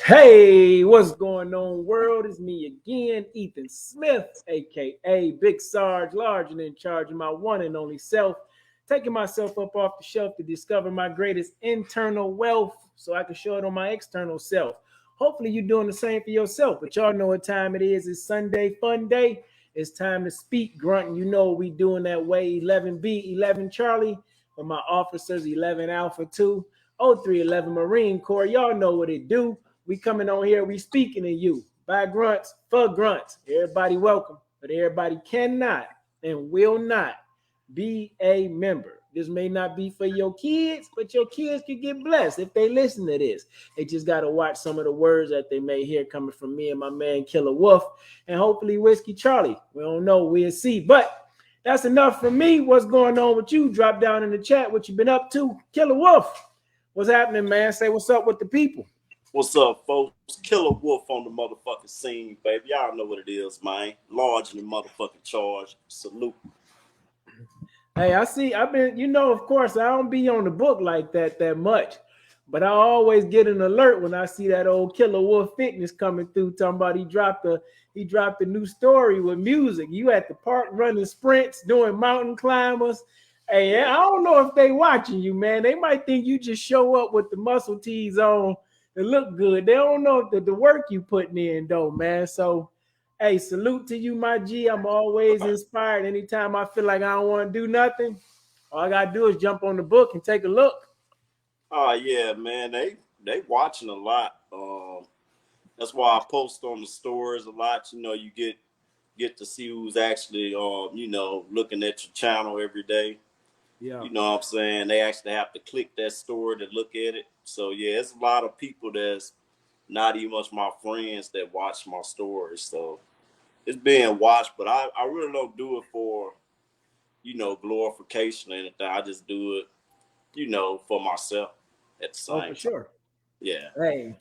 Hey, what's going on, world? It's me again, Ethan Smith, aka Big Sarge, large and in charge of my one and only self, taking myself up off the shelf to discover my greatest internal wealth so I can show it on my external self. Hopefully, you're doing the same for yourself, but y'all know what time it is. It's Sunday, fun day. It's time to speak, Grunt. And you know what we doing that way 11B, 11 Charlie, for my officers, 11 Alpha 2, 0311 Marine Corps. Y'all know what it do. We coming on here, we speaking to you by grunts for grunts. Everybody welcome, but everybody cannot and will not be a member. This may not be for your kids, but your kids can get blessed if they listen to this. They just got to watch some of the words that they may hear coming from me and my man Killer Wolf, and hopefully Whiskey Charlie. We don't know, we'll see. But that's enough for me. What's going on with you? Drop down in the chat what you been up to. Killer Wolf, what's happening, man? Say what's up with the people. What's up, folks? Killer Wolf on the motherfucking scene, baby. Y'all know what it is, man. Large in the motherfucking charge. Salute. Hey, I've been, of course, I don't be on the book like that much, but I always get an alert when I see that old Killer Wolf Fitness coming through, talking about he dropped a new story with music. You at the park running sprints, doing mountain climbers. Hey, I don't know if they watching you, man. They might think you just show up with the muscle tees on. It look good. They don't know the work you putting in though, man. So, hey, salute to you, my G. I'm always inspired. Anytime I feel like I don't want to do nothing, all I gotta do is jump on the book and take a look. Oh yeah, man. They watching a lot. That's why I post on the stories a lot. You get to see who's actually looking at your channel every day. Yeah. You know what I'm saying? They actually have to click that story to look at it. So yeah, it's a lot of people that's not even much my friends that watch my stories. So it's being watched, but I really don't do it for, glorification or anything. I just do it, for myself at the same time. For sure. Yeah. Hey,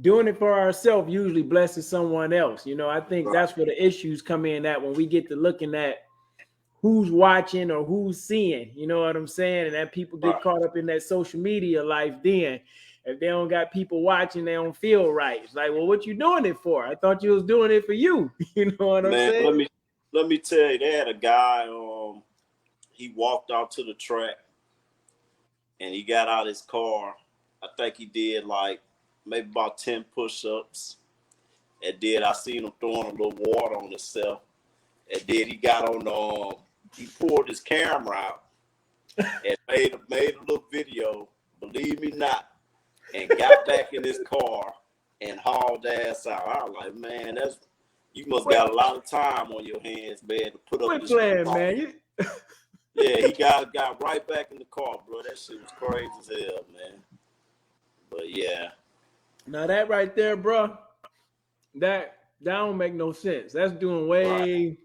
doing it for ourselves usually blesses someone else. I think that's where the issues come in at when we get to looking at who's watching or who's seeing, you know what I'm saying? And that people get caught up in that social media life. Then if they don't got people watching, they don't feel right. It's like, well, what you doing it for? I thought you was doing it for you. You know what I'm saying? Let me tell you, they had a guy, he walked out to the track and he got out his car. I think he did like maybe about 10 push-ups. And then I seen him throwing a little water on himself. And then he got on he pulled his camera out and made a little video, believe me not, and got back in his car and hauled ass out. I was like, man, you must got a lot of time on your hands, man, to put up this plan, man. Yeah, he got right back in the car, bro. That shit was crazy as hell, man. But yeah. Now that right there, bro, that don't make no sense. That's doing way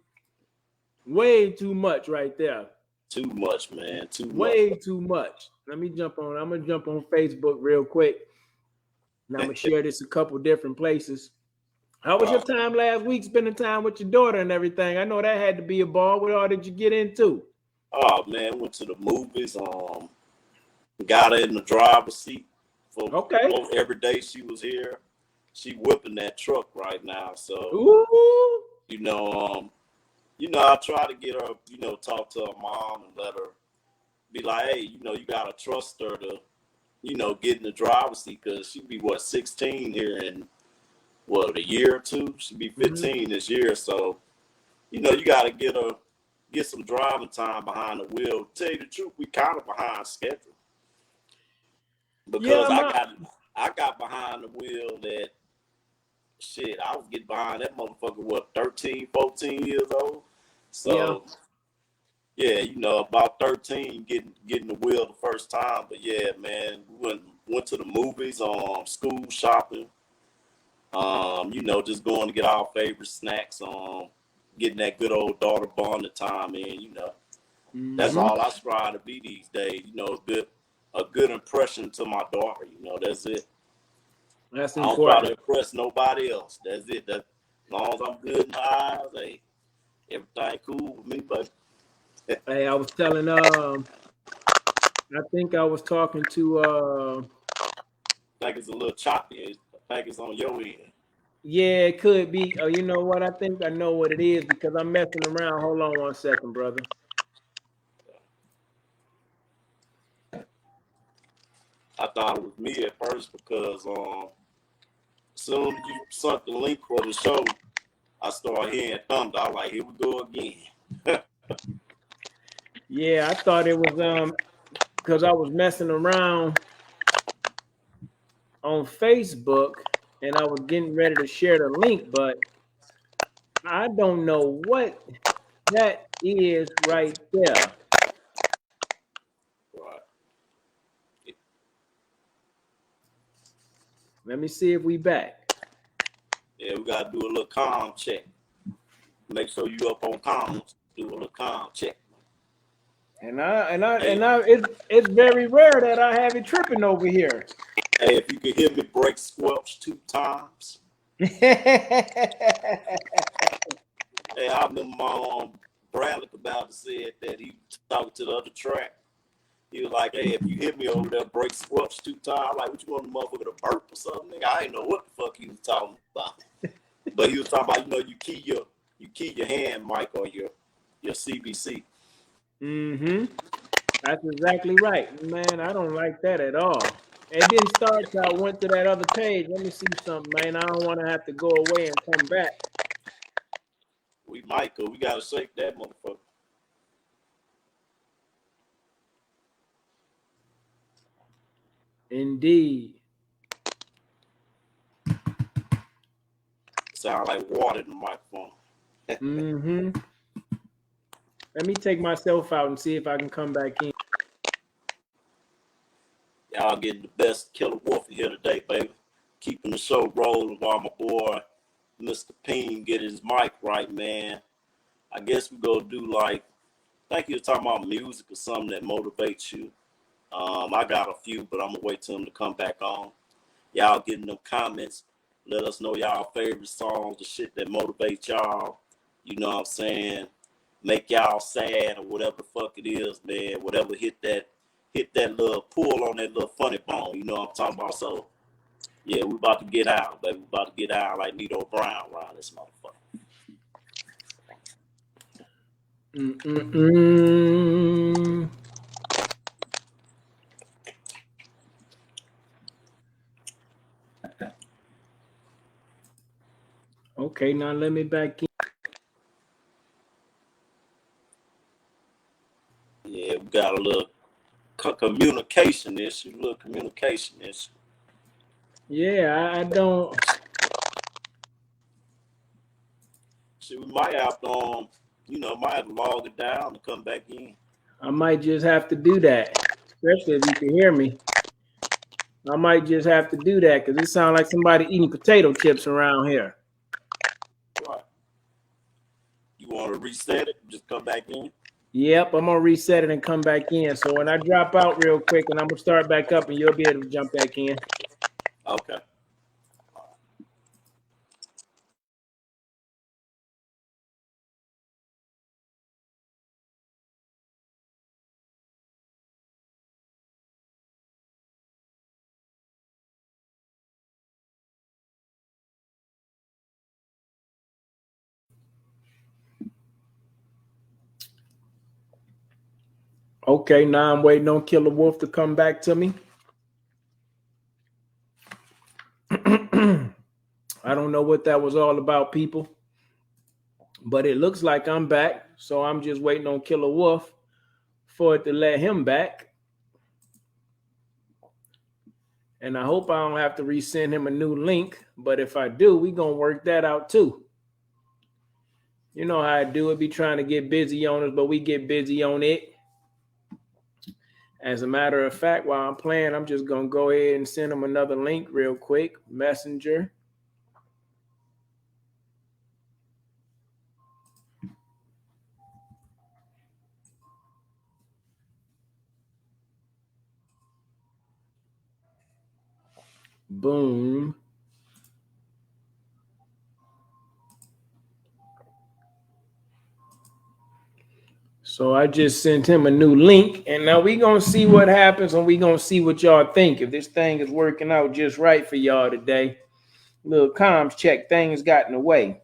too much right there. Too much, man. Way too much. Let me jump on. I'm gonna jump on Facebook real quick. And I'm gonna share this a couple different places. How was your time last week spending time with your daughter and everything? I know that had to be a ball. What all did you get into? Oh man, went to the movies. Got her in the driver's seat for every day she was here. She whipping that truck right now. So I try to get her, talk to her mom and let her be like, hey, you gotta trust her to, get in the driver's seat because she'd be 16 here in a year or two. She'd be 15 this year. So, you gotta get some driving time behind the wheel. To tell you the truth, we kind of behind schedule. Because I got behind the wheel that shit, I was getting behind that motherfucker, 13, 14 years old. So yeah, about 13 getting the wheel the first time. But yeah, man, we went to the movies, school shopping, just going to get our favorite snacks, getting that good old daughter bonding time in, That's all I strive to be these days, a good impression to my daughter, that's it. That's important. I don't try to impress nobody else. That's it. As long as I'm good in my eyes, hey, everything cool with me, buddy. Hey, I was telling I think I was talking to like it's a little choppy. packets on your end. Yeah, it could be. Oh, you know what? I think I know what it is because I'm messing around. Hold on 1 second, brother. I thought it was me at first because soon as you sent the link for the show, I started hearing thunder. I was like, here we go again. Yeah, I thought it was because I was messing around on Facebook and I was getting ready to share the link, but I don't know what that is right there. Right. Let me see if we back. Yeah, we gotta do a little comm check. Make sure you up on comms. Do a little comm check. It's very rare that I have it tripping over here. Hey, if you can hear me break squelch 2 times. Hey, I remember my Bradley about said that he talked to the other track. He was like, hey, if you hit me over there, break squelch 2 times. Like, what you want the motherfucker to burp or something? Nigga, I didn't know what the fuck he was talking about. But he was talking about, you key your hand mic or your CBC. Mm-hmm. That's exactly right. Man, I don't like that at all. It didn't start till I went to that other page. Let me see something, man. I don't want to have to go away and come back. We might, cause we gotta shake that motherfucker. Indeed. Sound like water in the microphone. Mm-hmm. Let me take myself out and see if I can come back in. Y'all getting the best Killer Wolf here today, baby. Keeping the show rolling while my boy Mr. Peen get his mic right, man. I guess we go do like, I think he was talking about music or something that motivates you. I got a few, but I'm gonna wait till him to come back on. Y'all getting them comments. Let us know y'all favorite songs, the shit that motivates y'all. You know what I'm saying? Make y'all sad or whatever the fuck it is, man. Whatever hit that little pull on that little funny bone. You know what I'm talking about? So yeah, we about to get out, baby. We about to get out like Nito Brown around this motherfucker. Mm-mm-mm. Okay, now let me back in. Yeah, we got a little communication issue. Yeah, I don't. See, we might have to, might have to log it down and come back in. I might just have to do that, especially if you can hear me. I might just have to do that because it sounds like somebody eating potato chips around here. Right. You want to reset it? Just come back in? Yep, I'm going to reset it and come back in. So when I drop out real quick and I'm going to start back up and you'll be able to jump back in. Okay. Okay, now I'm waiting on Killer Wolf to come back to me. I don't know what that was all about, people. But it looks like I'm back. So I'm just waiting on Killer Wolf for it to let him back. And I hope I don't have to resend him a new link. But if I do, we're going to work that out too. You know how I do it. Be trying to get busy on us, but we get busy on it. As a matter of fact, while I'm playing, I'm just going to go ahead and send him another link real quick. Messenger. Boom. So I just sent him a new link, and now we're going to see what happens, and we're going to see what y'all think. If this thing is working out just right for y'all today, Little comms check. Things got in the way.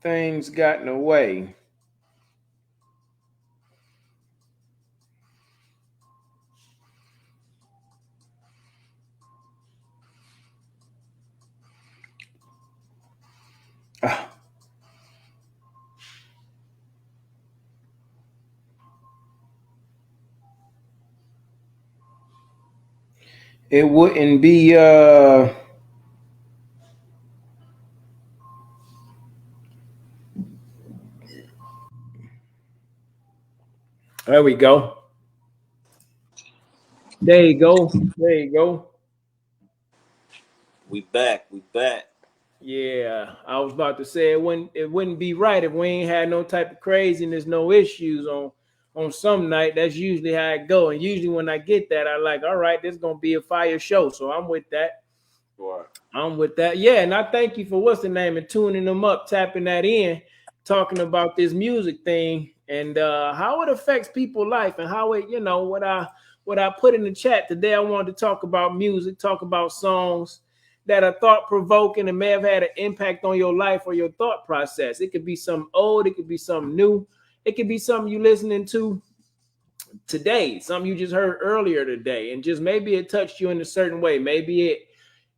Things got in the way. It wouldn't be there we go. There you go. There you go. We back. We back. Yeah, I was about to say it wouldn't be right if we ain't had no type of craziness, no issues on some night. That's usually how it go. And usually when I get that, I like, all right, this gonna be a fire show. So I'm with that. Right. I'm with that. Yeah, and I thank you for what's the name and tuning them up, tapping that in, talking about this music thing and how it affects people's life and how it, what I put in the chat today. I wanted to talk about music, talk about songs that are thought provoking and may have had an impact on your life or your thought process. It could be something old, it could be something new, it could be something you listening to today, something you just heard earlier today, and just maybe it touched you in a certain way. Maybe it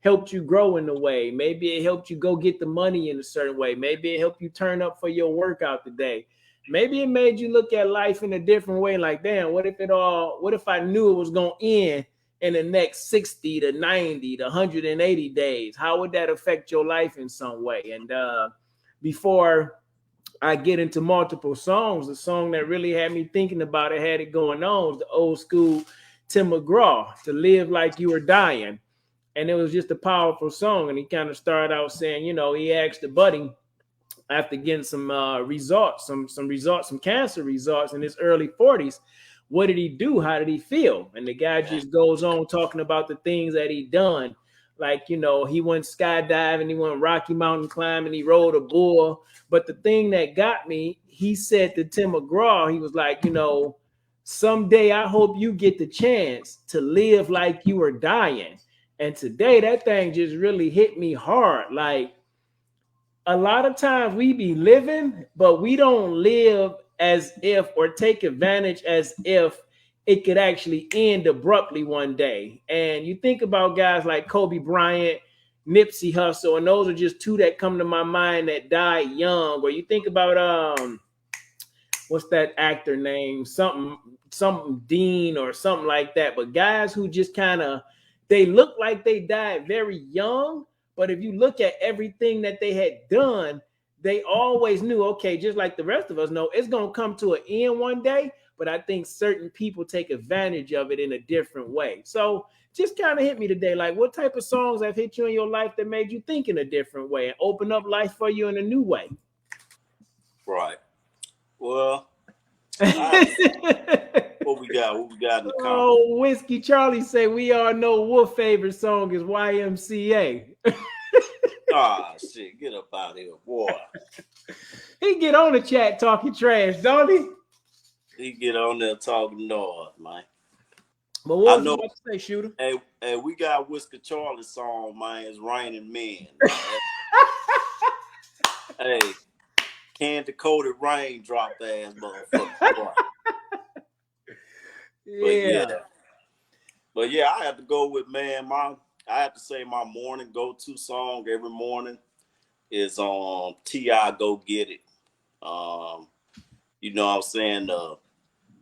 helped you grow in a way. Maybe it helped you go get the money in a certain way. Maybe it helped you turn up for your workout today. Maybe it made you look at life in a different way. Like, damn, what if I knew it was going to end in the next 60 to 90 to 180 days? How would that affect your life in some way? And before I get into multiple songs, the song that really had me thinking about it, had it going on, was the old school Tim McGraw, To Live Like You Were Dying. And it was just a powerful song. And he kind of started out saying, he asked the buddy after getting some results, some results, some cancer results in his early 40s, what did he do? How did he feel? And the guy just goes on talking about the things that he done. Like, he went skydiving, he went Rocky Mountain climbing, he rode a bull. But the thing that got me, he said to Tim McGraw, he was like, someday I hope you get the chance to live like you were dying. And today that thing just really hit me hard. Like, a lot of times we be living, but we don't live as if or take advantage as if it could actually end abruptly one day. And you think about guys like Kobe Bryant, Nipsey Hussle, and those are just two that come to my mind that died young. Or you think about what's that actor name? Something Dean or something like that. But guys who just kind of, they look like they died very young, but if you look at everything that they had done, they always knew, okay, just like the rest of us know, it's going to come to an end one day. But I think certain people take advantage of it in a different way. So just kind of hit me today. Like, what type of songs have hit you in your life that made you think in a different way and open up life for you in a new way? Right. Well, what we got? What we got in the comments? Oh, Whiskey Charlie say we all know Wolf's favorite song is YMCA. Ah, shit, get up out of here, boy. He get on the chat talking trash, don't he? He get on there talking noise, man. But what was you about to say, Shooter? Hey, we got Whiskey Charlie's song, man. It's Raining Men. Hey, candy coated raindrop ass motherfucker. Yeah. But yeah, I have to go with, man, I have to say my morning go-to song every morning is T.I. Go Get It. You know what I'm saying?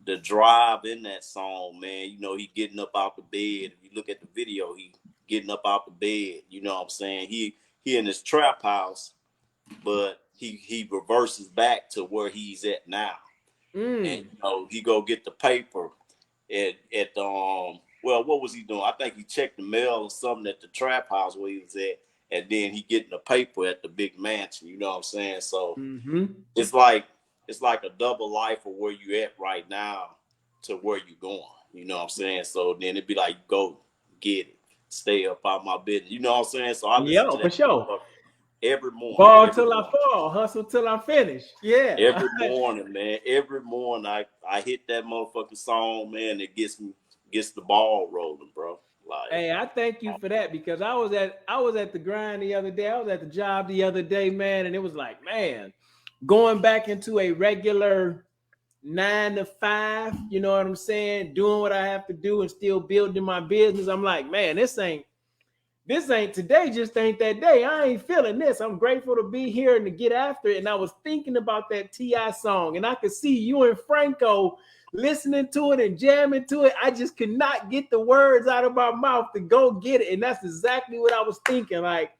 The drive in that song, man, he getting up out the bed. If you look at the video, he getting up out the bed. You know what I'm saying? He in his trap house, but he reverses back to where he's at now. And he go get the paper at well, what was he doing? I think he checked the mail or something at the trap house where he was at, and then he getting the paper at the big mansion. You know what I'm saying? So it's like a double life of where you at right now to where you going. You know what I'm saying? So then it'd be like, go get it, stay up out my business. You know what I'm saying? So I listen to that for sure. every morning. Ball till I fall, hustle till I finish. Yeah. Every morning, man. Every morning I hit that motherfucking song, man. It gets the ball rolling, bro. Like, Hey, I thank you for that because I was at the grind the other day. I was at the job the other day, man, and it was like, man, going back into a regular 9 to 5, you know what I'm saying? Doing what I have to do and still building my business. I'm like, man, this ain't today, just ain't that day. I ain't feeling this. I'm grateful to be here and to get after it. And I was thinking about that T.I. song, and I could see you and Franco listening to it and jamming to it. I just could not get the words out of my mouth to go get it. And that's exactly what I was thinking. Like,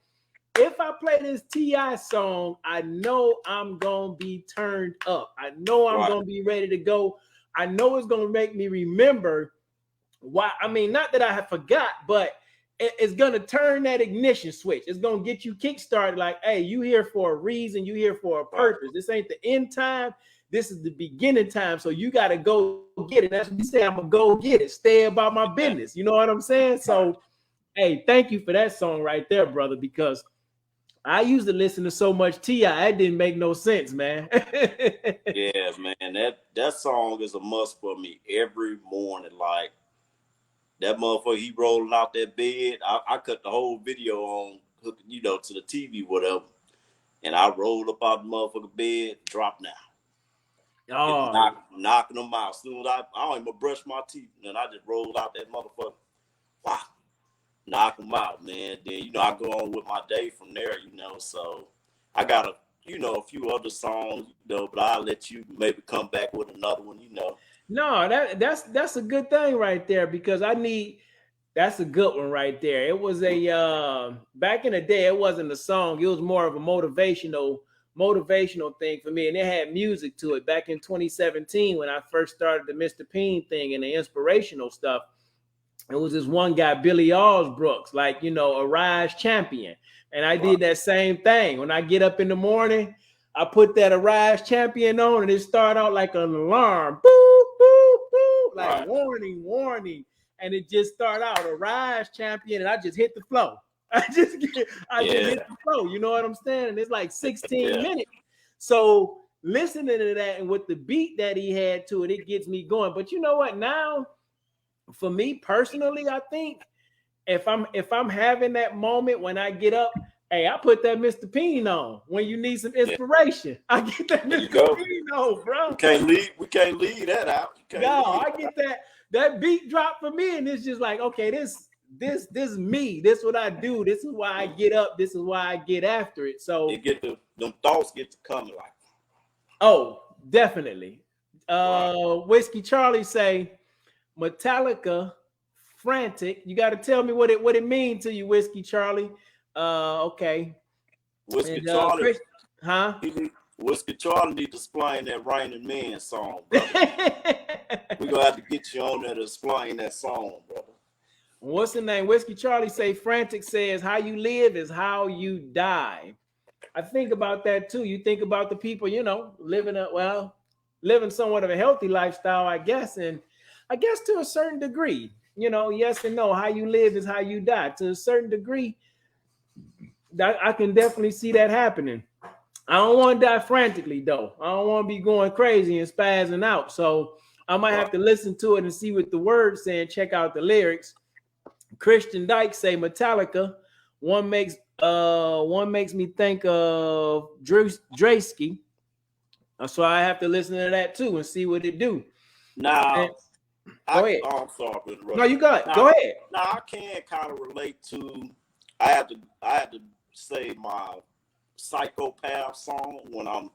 if I play this T.I. song, I know I'm going to be turned up. I know I'm going to be ready to go. I know it's going to make me remember why. I mean, not that I have forgot, but it's going to turn that ignition switch. It's going to get you kickstarted like, hey, you here for a reason. You here for a purpose. This ain't the end time. This is the beginning time. So you got to go get it. That's what you say. I'm going to go get it. Stay about my business. You know what I'm saying? So, hey, thank you for that song right there, brother, because I used to listen to so much T.I. It didn't make no sense, man. yeah, man, that song is a must for me every morning. Like, that motherfucker, he rolling out that bed. I cut the whole video on hooking, to the TV, whatever. And I roll up out the motherfucker bed, drop down. Oh, Knocking them out. As soon as I don't even brush my teeth, and I just roll out that motherfucker. Wow. Knock them out, man. Then, I go on with my day from there, So I got a few other songs, but I'll let you maybe come back with another one, No, that's a good thing right there because that's a good one right there. It was a back in the day, it wasn't a song, it was more of a motivational thing for me. And it had music to it back in 2017 when I first started the Mr. Peen thing and the inspirational stuff. It was this one guy, Billy Allsbrooks, like, a Rise champion. And I did that same thing. When I get up in the morning, I put that Arise champion on and it started out like an alarm. Boop, boop, boop. Like warning. And it just started out Arise champion and I just hit the flow. I just hit the flow. You know what I'm saying? And it's like 16 minutes. So listening to that and with the beat that he had to it, it gets me going. But you know what? Now, for me personally, I think if I'm having that moment when I get up, hey, I put that Mr. Peen on when you need some inspiration. I get that Mr. Peen on, bro. We can't leave that out. I get that beat drop for me, and it's just like, okay, this is me. This is what I do. This is why I get up. This is why I get after it. So them thoughts get to coming like. Oh, definitely. Whiskey Charlie say Metallica frantic. You got to tell me what it means to you, Whiskey Charlie. Okay. Whiskey Charlie. Whiskey Charlie need to explain that Raining Man song, brother. We're gonna have to get you on there to explain that song, brother. What's the name? Whiskey Charlie say frantic says how you live is how you die. I think about that too. You think about the people, living somewhat of a healthy lifestyle, I guess, and I guess to a certain degree, yes and no. How you live is how you die. To a certain degree, I can definitely see that happening. I don't want to die frantically, though. I don't want to be going crazy and spazzing out. So I might have to listen to it and see what the words say and check out the lyrics. Christian Dyke say Metallica. One makes me think of Draysky. So I have to listen to that too and see what it do. Now, go ahead. I'm sorry, no, you got it. Go ahead. Now I can kind of relate to. I have to say my Psychopath song when I'm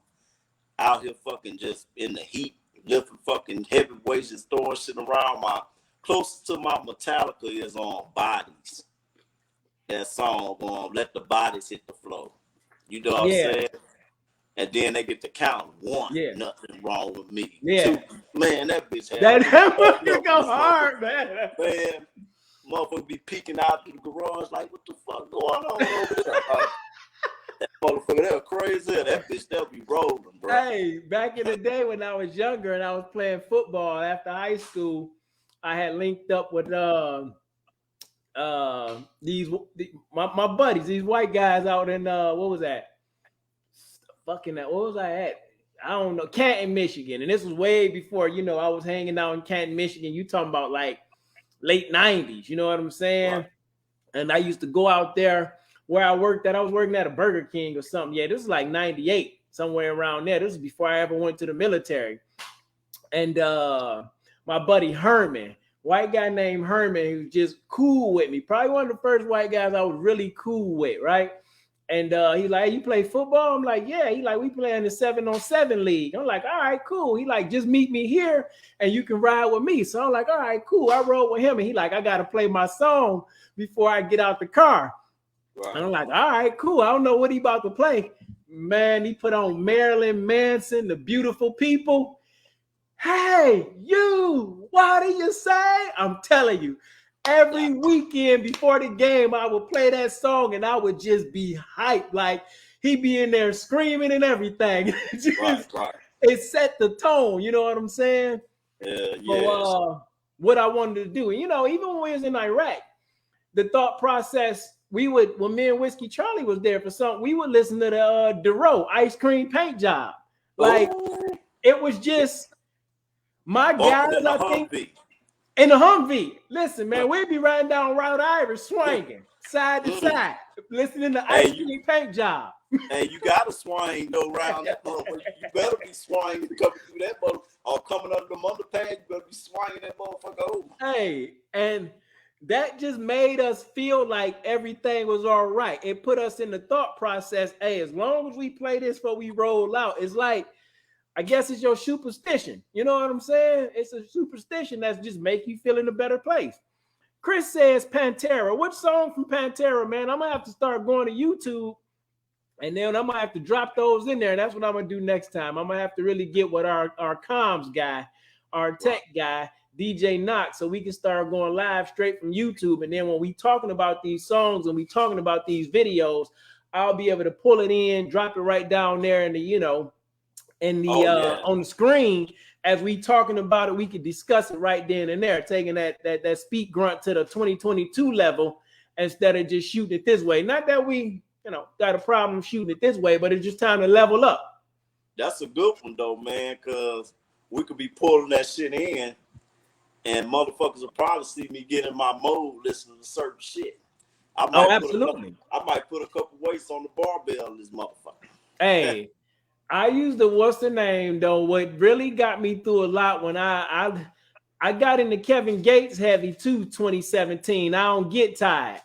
out here fucking just in the heat, lifting fucking heavy weights and throwing shit around. My closest to my Metallica is on Bodies. That song, Let the Bodies Hit the Floor. You know what I'm saying? And then they get to count one. Yeah. Nothing wrong with me. Yeah. 2, man, that bitch had that go hard, man. Man, motherfucker be peeking out in the garage like, what the fuck going on over there? That motherfucker, that crazy. That bitch, they'll be rolling, bro. Hey, back in the day when I was younger and I was playing football after high school, I had linked up with my buddies, these white guys out in what was that? What was I at? I don't know, Canton, Michigan. And this was way before, I was hanging out in Canton, Michigan. You talking about like late 90s. You know what I'm saying? Right. And I used to go out there where I worked at. I was working at a Burger King or something. Yeah, this is like 98, somewhere around there. This is before I ever went to the military. And my buddy Herman, white guy named Herman, who's just cool with me. Probably one of the first white guys I was really cool with, right? And he's like, hey, you play football? I'm like, yeah. He like, we play in the 7-on-7 league. I'm like, all right, cool. He like, just meet me here and you can ride with me. So I'm like, all right, cool. I rode with him and he like, I got to play my song before I get out the car. Right. And I'm like, all right, cool. I don't know what he about to play. Man, he put on Marilyn Manson, The Beautiful People. Hey, you, what do you say? I'm telling you, every weekend before the game, I would play that song and I would just be hyped. Like he'd be in there screaming and everything. Right. It set the tone, you know what I'm saying? Yeah. So, what I wanted to do. And, you know, even when we was in Iraq, the thought process, we would, when me and Whiskey Charlie was there for something, we would listen to the DeRoe Ice Cream Paint Job. Like, it was just... My guys, I think, in the Humvee. Listen, man, we'd be riding down Route Irish, swinging side to side, listening to Ice Cream Paint Job. Hey, you gotta swing though around that motherfucker. You better be swinging coming through that motherfucker, or coming under the underpad. You better be swinging that motherfucker over. Hey, and that just made us feel like everything was all right. It put us in the thought process. Hey, as long as we play this before we roll out, it's like, I guess it's your superstition. You know what I'm saying? It's a superstition that's just make you feel in a better place. Chris says Pantera. What song from Pantera, man? I'm going to have to start going to YouTube, and then I'm going to have to drop those in there. That's what I'm going to do next time. I'm going to have to really get with our comms guy, our tech guy, DJ Knox, so we can start going live straight from YouTube. And then when we talking about these songs and we talking about these videos, I'll be able to pull it in, drop it right down there in the, you know, on the screen as we talking about it. We could discuss it right then and there, taking that speak grunt to the 2022 level instead of just shooting it this way. Not that we, you know, got a problem shooting it this way, but it's just time to level up. That's a good one though, man, because we could be pulling that shit in and motherfuckers will probably see me get in my mode listening to certain shit. Absolutely. I might put a couple weights on the barbell in this motherfucker. Hey. I used the what's the name though. What really got me through a lot when I got into Kevin Gates heavy too, 2017. I don't get tired,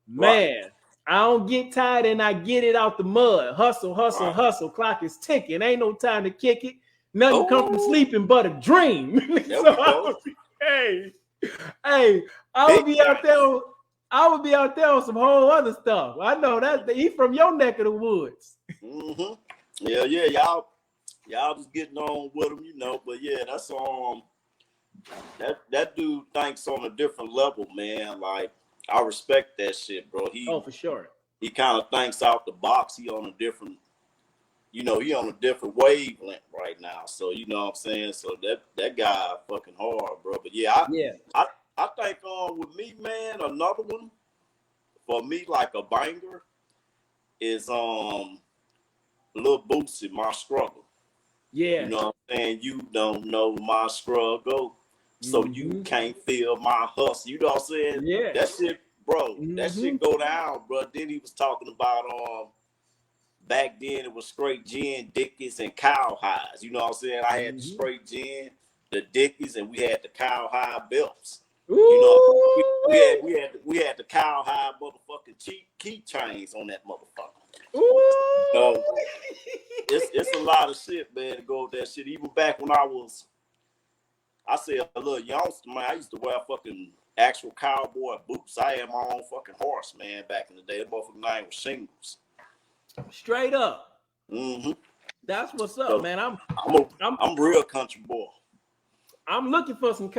man. Right. I don't get tired, and I get it out the mud. Hustle, hustle, hustle. Clock is ticking. Ain't no time to kick it. Nothing come from sleeping but a dream. Hey, I would be out there. I would be out there on some whole other stuff. I know that he from your neck of the woods. Mm-hmm. Yeah, y'all just getting on with him, you know. But yeah, that's that dude thinks on a different level, man. Like I respect that shit, bro. For sure. He kind of thinks out the box. He on a different, you know, he on a different wavelength right now. So you know what I'm saying. So that guy fucking hard, bro. But yeah, I think with me, man, another one for me like a banger is Lil Boosie, My Struggle. Yeah. You know what I'm saying? You don't know my struggle, so you can't feel my hustle. You know what I'm saying? Yeah. That shit, bro, that shit go down, bro. Then he was talking about back then it was straight gin, Dickies, and cowhides. You know what I'm saying? I had the straight gin, the Dickies, and we had the cowhide belts. Ooh. You know, we had the cowhide motherfucking cheap keychains on that motherfucker. So it's a lot of shit, man, to go with that shit. Even back when I said a little youngster, man, I used to wear fucking actual cowboy boots. I had my own fucking horse, man, back in the day. That motherfucking name was Shingles. Straight up. Mm-hmm. That's what's up, man. I'm real country boy. I'm looking for some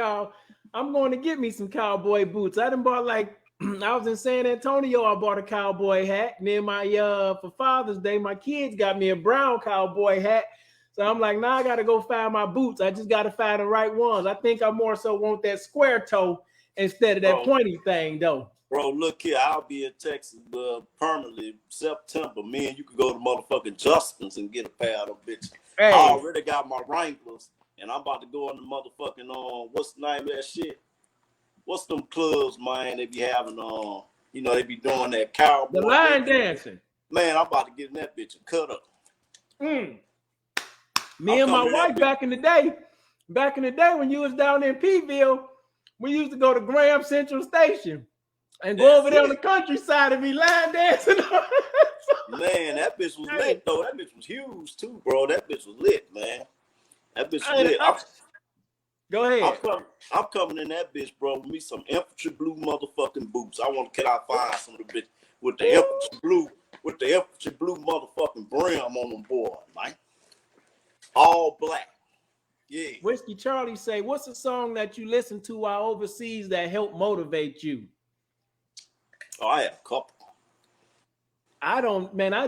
I'm going to get me some cowboy boots. I done bought I was in San Antonio. I bought a cowboy hat. And then for Father's Day, my kids got me a brown cowboy hat. So I'm like, now I got to go find my boots. I just got to find the right ones. I think I more so want that square toe instead of that pointy thing, though. Bro, look here. I'll be in Texas permanently September. Me and you could go to motherfucking Justin's and get a pair of them bitches. Hey. I already got my Wranglers, and I'm about to go on the motherfucking, what's the name of that shit? what's them clubs, man? They be having you know, they be doing that cowboy. The line dancing. Man, I'm about to get in that bitch and cut up. Me and my wife back in the day when you was down in Peeville, we used to go to Graham Central Station and go over there on the countryside and be line dancing. Man, that bitch was lit though. That bitch was huge too, bro. That bitch was lit, man. That bitch was lit. Go ahead. I'm coming in that bitch, bro. With me some infantry blue motherfucking boots. Can I find some of the bitch with the infantry blue motherfucking brim on them board, man. All black. Yeah. Whiskey Charlie say, what's a song that you listen to while overseas that helped motivate you? Oh, I have a couple. I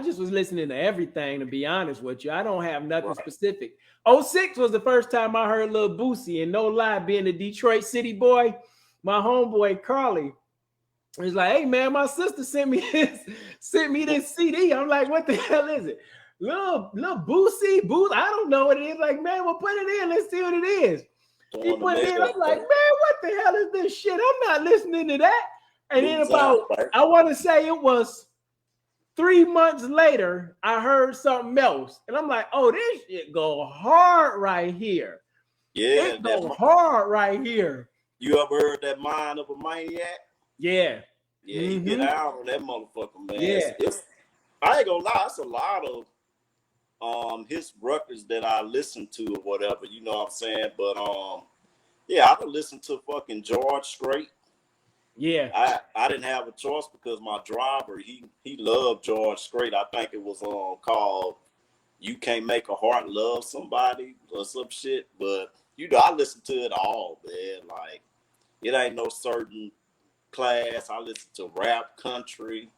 just was listening to everything, to be honest with you. I don't have nothing specific. 06 was the first time I heard Lil Boosie, and no lie, being a Detroit City boy, my homeboy Carly was like, hey man, my sister sent me this CD. I'm like, what the hell is it? Lil Boosie, I don't know what it is. Like, man, well, put it in. Let's see what it is. He put it in. I'm like, man, what the hell is this shit? I'm not listening to that. And then I want to say it was 3 months later, I heard something else. And I'm like, oh, this shit go hard right here. Yeah. It go hard right here. You ever heard that Mind of a Maniac? Yeah. Yeah, you get out on that motherfucker, man. Yeah. I ain't gonna lie, it's a lot of his records that I listen to or whatever, you know what I'm saying? But yeah, I could listen to fucking George Strait. Yeah. I didn't have a choice because my driver, he loved George Strait. I think it was called You Can't Make a Heart Love Somebody or some shit. But you know, I listen to it all, man. Like, it ain't no certain class. I listen to rap, country,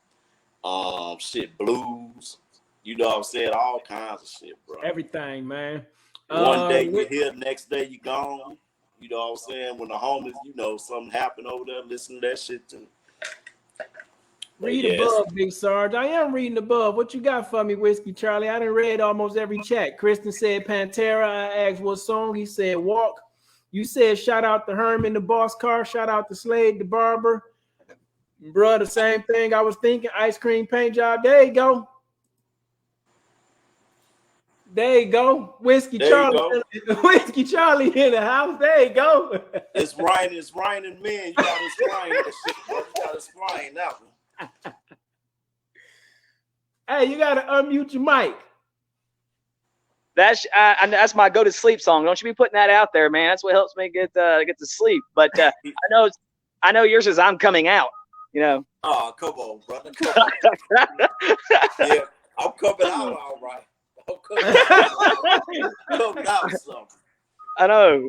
blues. You know what I'm saying? All kinds of shit, bro. Everything, man. One day you're here, next day you gone. You know what I'm saying? When the homies, you know, something happened over there, listen to that shit too. Read above, Big Sarge. I am reading above. What you got for me, Whiskey Charlie? I done read almost every chat. Kristen said Pantera. I asked what song. He said Walk. You said shout out to Herman, the boss car. Shout out to Slade, the barber. Bruh, the same thing I was thinking. Ice cream paint job. There you go. There you go. Whiskey Charlie. Whiskey Charlie in the house. There you go. It's raining men. You gotta explain that shit, bro. You gotta explain that one. Hey, you gotta unmute your mic. That's my go to sleep song. Don't you be putting that out there, man. That's what helps me get to sleep. But I know yours is I'm coming out. You know. Oh, come on, brother. Come on. Yeah, I'm coming out all right. Coming out something. I know.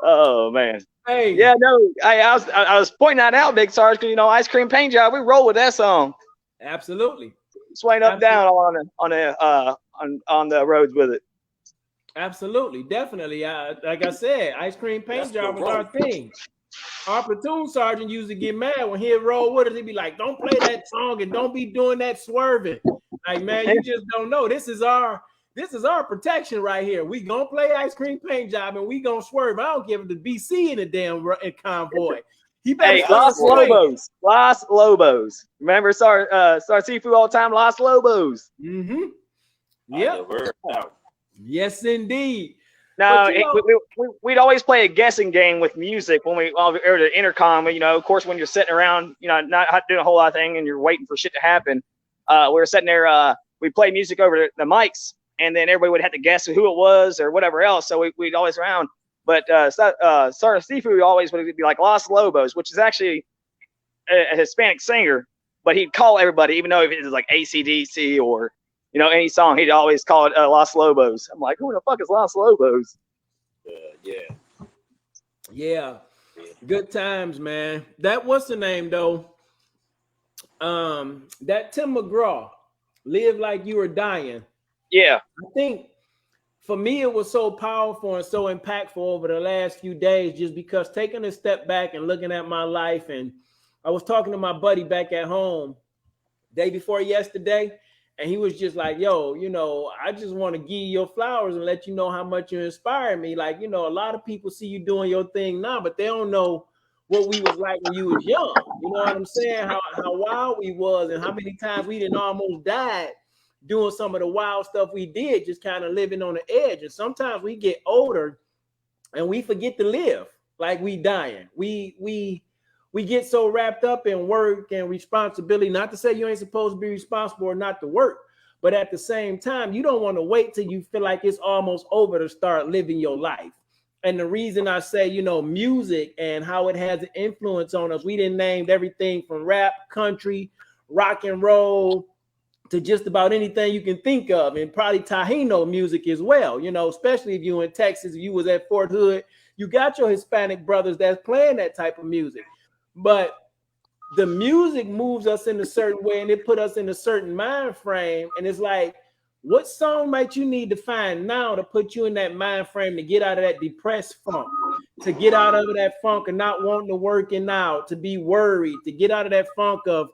Oh man. Hey. Yeah, no. I was pointing that out, Big Sarge, because you know, Ice Cream Paint Job. We roll with that song. Absolutely. Swaying up down on the roads with it. Absolutely, definitely. Like I said, Ice Cream Paint Job was our thing. Our platoon sergeant used to get mad when he'd roll with us. He'd be like, "Don't play that song and don't be doing that swerving." Like, man, you just don't know. This is our protection right here. We gonna play Ice Cream Paint Job and we gonna swerve. I don't give him the BC in the damn convoy. Hey, Los Lobos. Remember Star Seafood all the time? Los Lobos. Mm-hmm. Yep. Yes, indeed. No, we'd always play a guessing game with music when we or the intercom. You know, of course, when you're sitting around, you know, not doing a whole lot of thing and you're waiting for shit to happen. We were sitting there. We played music over the mics, and then everybody would have to guess who it was or whatever else. So we'd always around. But Star Seafood always would be like Los Lobos, which is actually a Hispanic singer, but he'd call everybody, even though if it was like AC/DC or, you know, any song, he'd always call it Los Lobos. I'm like, who the fuck is Los Lobos? Yeah. Good times, man. That what's the name though? That Tim McGraw, Live Like You Were Dying. Yeah. I think for me it was so powerful and so impactful over the last few days, just because taking a step back and looking at my life. And I was talking to my buddy back at home day before yesterday, And he was just like, yo, I just want to give you your flowers and let you know how much you inspire me. Like, a lot of people see you doing your thing now, but they don't know what we was like when you was young. You know what I'm saying? How wild we was and how many times we didn't almost died doing some of the wild stuff we did, just kind of living on the edge. And sometimes we get older and we forget to live like we dying. We get so wrapped up in work and responsibility. Not to say you ain't supposed to be responsible or not to work, but at the same time, you don't want to wait till you feel like it's almost over to start living your life. And the reason I say, music and how it has an influence on us, we didn't name everything from rap, country, rock and roll, to just about anything you can think of, and probably Taino music as well. Especially if you in Texas, if you was at Fort Hood, you got your Hispanic brothers that's playing that type of music. But the music moves us in a certain way, and it put us in a certain mind frame. And it's like, what song might you need to find now to put you in that mind frame to get out of that depressed funk, to get out of that funk of not wanting to work and out, to be worried, to get out of that funk of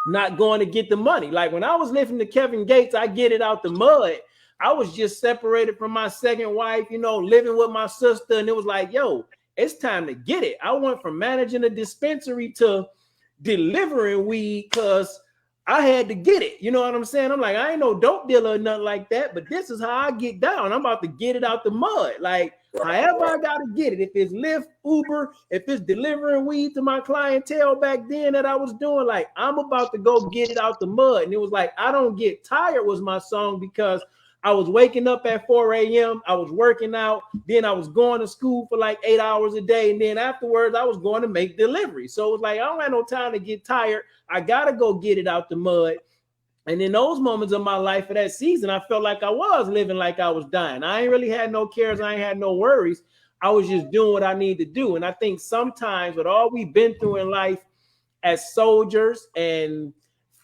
not going to get the money. Like when I was listening to Kevin Gates, I Get It Out the Mud. I was just separated from my second wife, living with my sister. And it was like, yo, it's time to get it. I went from managing a dispensary to delivering weed because I had to get it. You know what I'm saying? I'm like, I ain't no dope dealer or nothing like that, but this is how I get down. I'm about to get it out the mud. Like, however I got to get it. If it's Lyft, Uber, if it's delivering weed to my clientele back then that I was doing, like, I'm about to go get it out the mud. And it was like, I Don't Get Tired was my song because I was waking up at 4 a.m. I was working out. Then I was going to school for like 8 hours a day. And then afterwards, I was going to make deliveries. So it was like, I don't have no time to get tired. I got to go get it out the mud. And in those moments of my life for that season, I felt like I was living like I was dying. I ain't really had no cares. I ain't had no worries. I was just doing what I need to do. And I think sometimes with all we've been through in life as soldiers and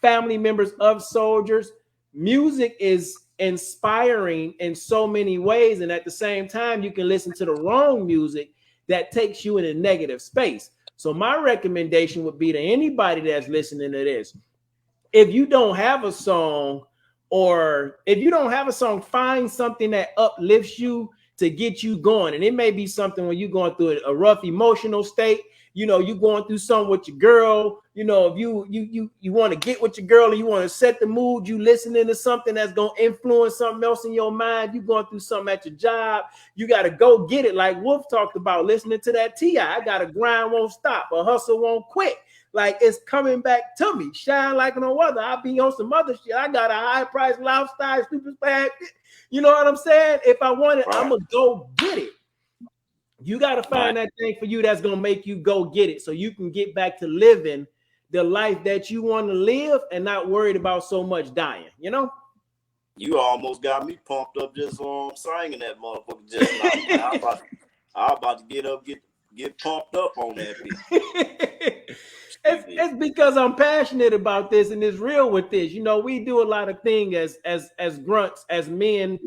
family members of soldiers, music is inspiring in so many ways. And at the same time, you can listen to the wrong music that takes you in a negative space. So my recommendation would be to anybody that's listening to this, if you don't have a song, or if you don't have a song, find something that uplifts you to get you going. And it may be something when you're going through a rough emotional state, you're going through something with your girl, if you want to get with your girl and you want to set the mood, you listening to something that's going to influence something else in your mind. You going through something at your job, you got to go get it. Like Wolf talked about, listening to that T.I. I got to grind won't stop, a hustle won't quit. Like it's coming back to me, shine like no other. I'll be on some other shit. I got a high price lifestyle, stupid bag. You know what I'm saying? If I want it, I'm going to go get it. You got to find that thing for you that's going to make you go get it so you can get back to living the life that you want to live and not worried about so much dying, You almost got me pumped up just singing that motherfucker just now. I'm about to get up, get pumped up on that bitch. It's because I'm passionate about this and it's real with this. We do a lot of things as grunts, as men,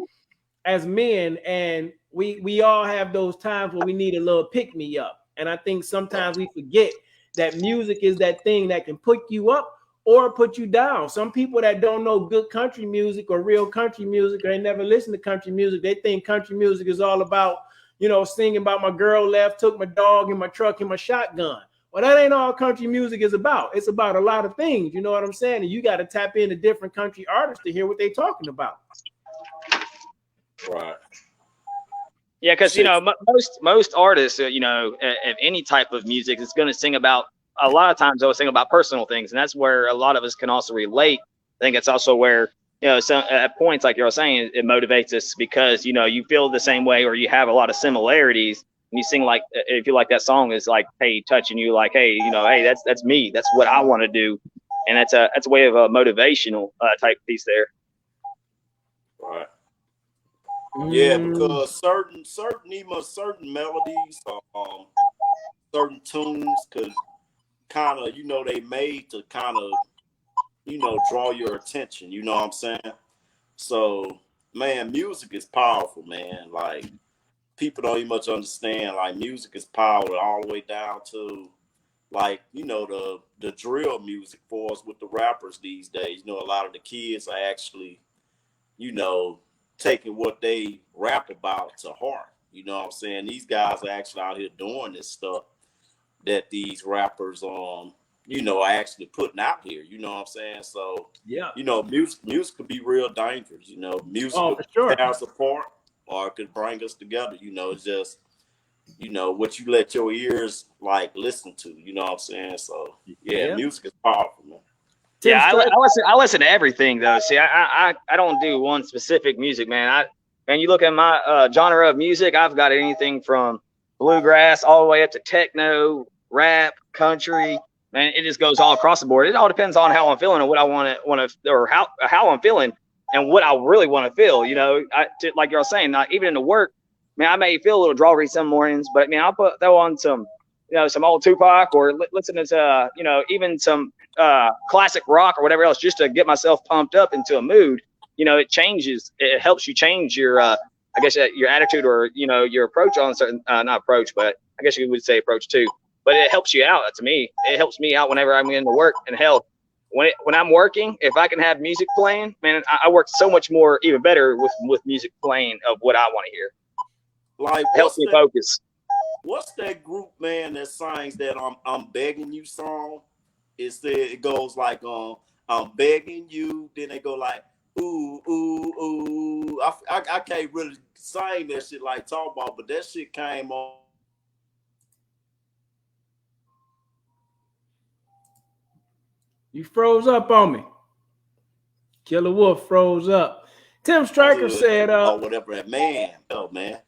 and we all have those times where we need a little pick me up. And I think sometimes we forget that music is that thing that can put you up or put you down. Some people that don't know good country music or real country music, or they never listen to country music, they think country music is all about, singing about my girl left, took my dog in my truck and my shotgun. Well, that ain't all country music is about. It's about a lot of things. You know what I'm saying? And you got to tap into different country artists to hear what they're talking about. Right. Yeah, because most artists, of any type of music, is going to sing about. A lot of times they'll sing about personal things, and that's where a lot of us can also relate. I think it's also where some at points, like you're saying, it motivates us because you feel the same way, or you have a lot of similarities. And you sing like, if you like that song, is like, hey, touching you, like, hey, hey, that's me, that's what I want to do, and that's a way of a motivational type piece there. Right. Yeah, because certain melodies, certain tunes could kind of, they made to kind of, draw your attention. You know what I'm saying? So, man, music is powerful, man. Like, people don't even much understand. Like, music is powerful all the way down to, like, you know, the drill music for us with the rappers these days. You know, a lot of the kids are actually, you know, taking what they rap about to heart. You know what I'm saying? These guys are actually out here doing this stuff that these rappers, you know, are actually putting out here. You know what I'm saying? So, Yeah. you know, music could be real dangerous. You know, music could sure. tear us apart or it could bring us together. You know, it's just, you know, what you let your ears like listen to. You know what I'm saying? So, yeah. Music is powerful, man. Yeah, I listen to everything though. See, I don't do one specific music, man. And you look at my genre of music, I've got anything from bluegrass all the way up to techno, rap, country. Man, it just goes all across the board. It all depends on how I'm feeling and what I want to, or how I'm feeling and what I really want to feel. You know, like you're saying, not even in the work, man, I may feel a little drawery some mornings, but I mean, I'll throw on some, you know, some old Tupac or listen to, you know, even some classic rock or whatever else, just to get myself pumped up into a mood. You know, it helps you change your I guess your attitude, or, you know, your approach on certain not approach, but I guess you would say approach too. But it helps you out. To me, it helps me out whenever I'm into work. And hell, when I'm working, if I can have music playing, man, I work so much more, even better with music playing of what I want to hear. Like, helps me focus. What's that group, man, that sings that I'm begging you song? It goes like I'm begging you, then they go like ooh ooh ooh. I can't really sing that shit like talk about, but that shit came on. You froze up on me. Killer Wolf froze up. Tim Stryker said, "Oh, whatever that man, oh man."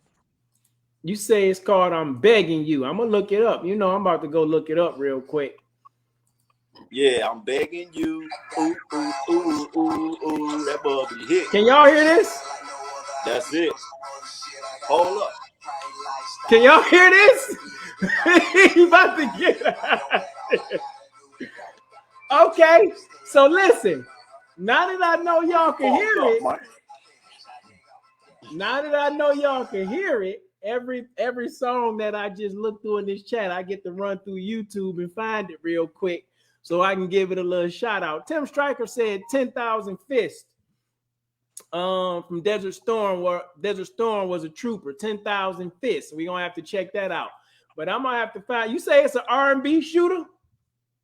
You say it's called "I'm Begging You." I'm gonna look it up. You know, I'm about to go look it up real quick. Yeah, I'm begging you. Ooh, ooh, ooh, ooh, ooh. That bug be hit. Can y'all hear this? That's it. Hold up. Can y'all hear this? He about to get out. Okay, so listen. Now that I know y'all can hear it, every song that I just looked through in this chat, I get to run through YouTube and find it real quick so I can give it a little shout out. Tim Stryker said 10,000 Fists from Desert Storm, where Desert Storm was a trooper. 10,000 Fists. We're gonna have to check that out. But I'm gonna have to find. You say it's an R&B shooter?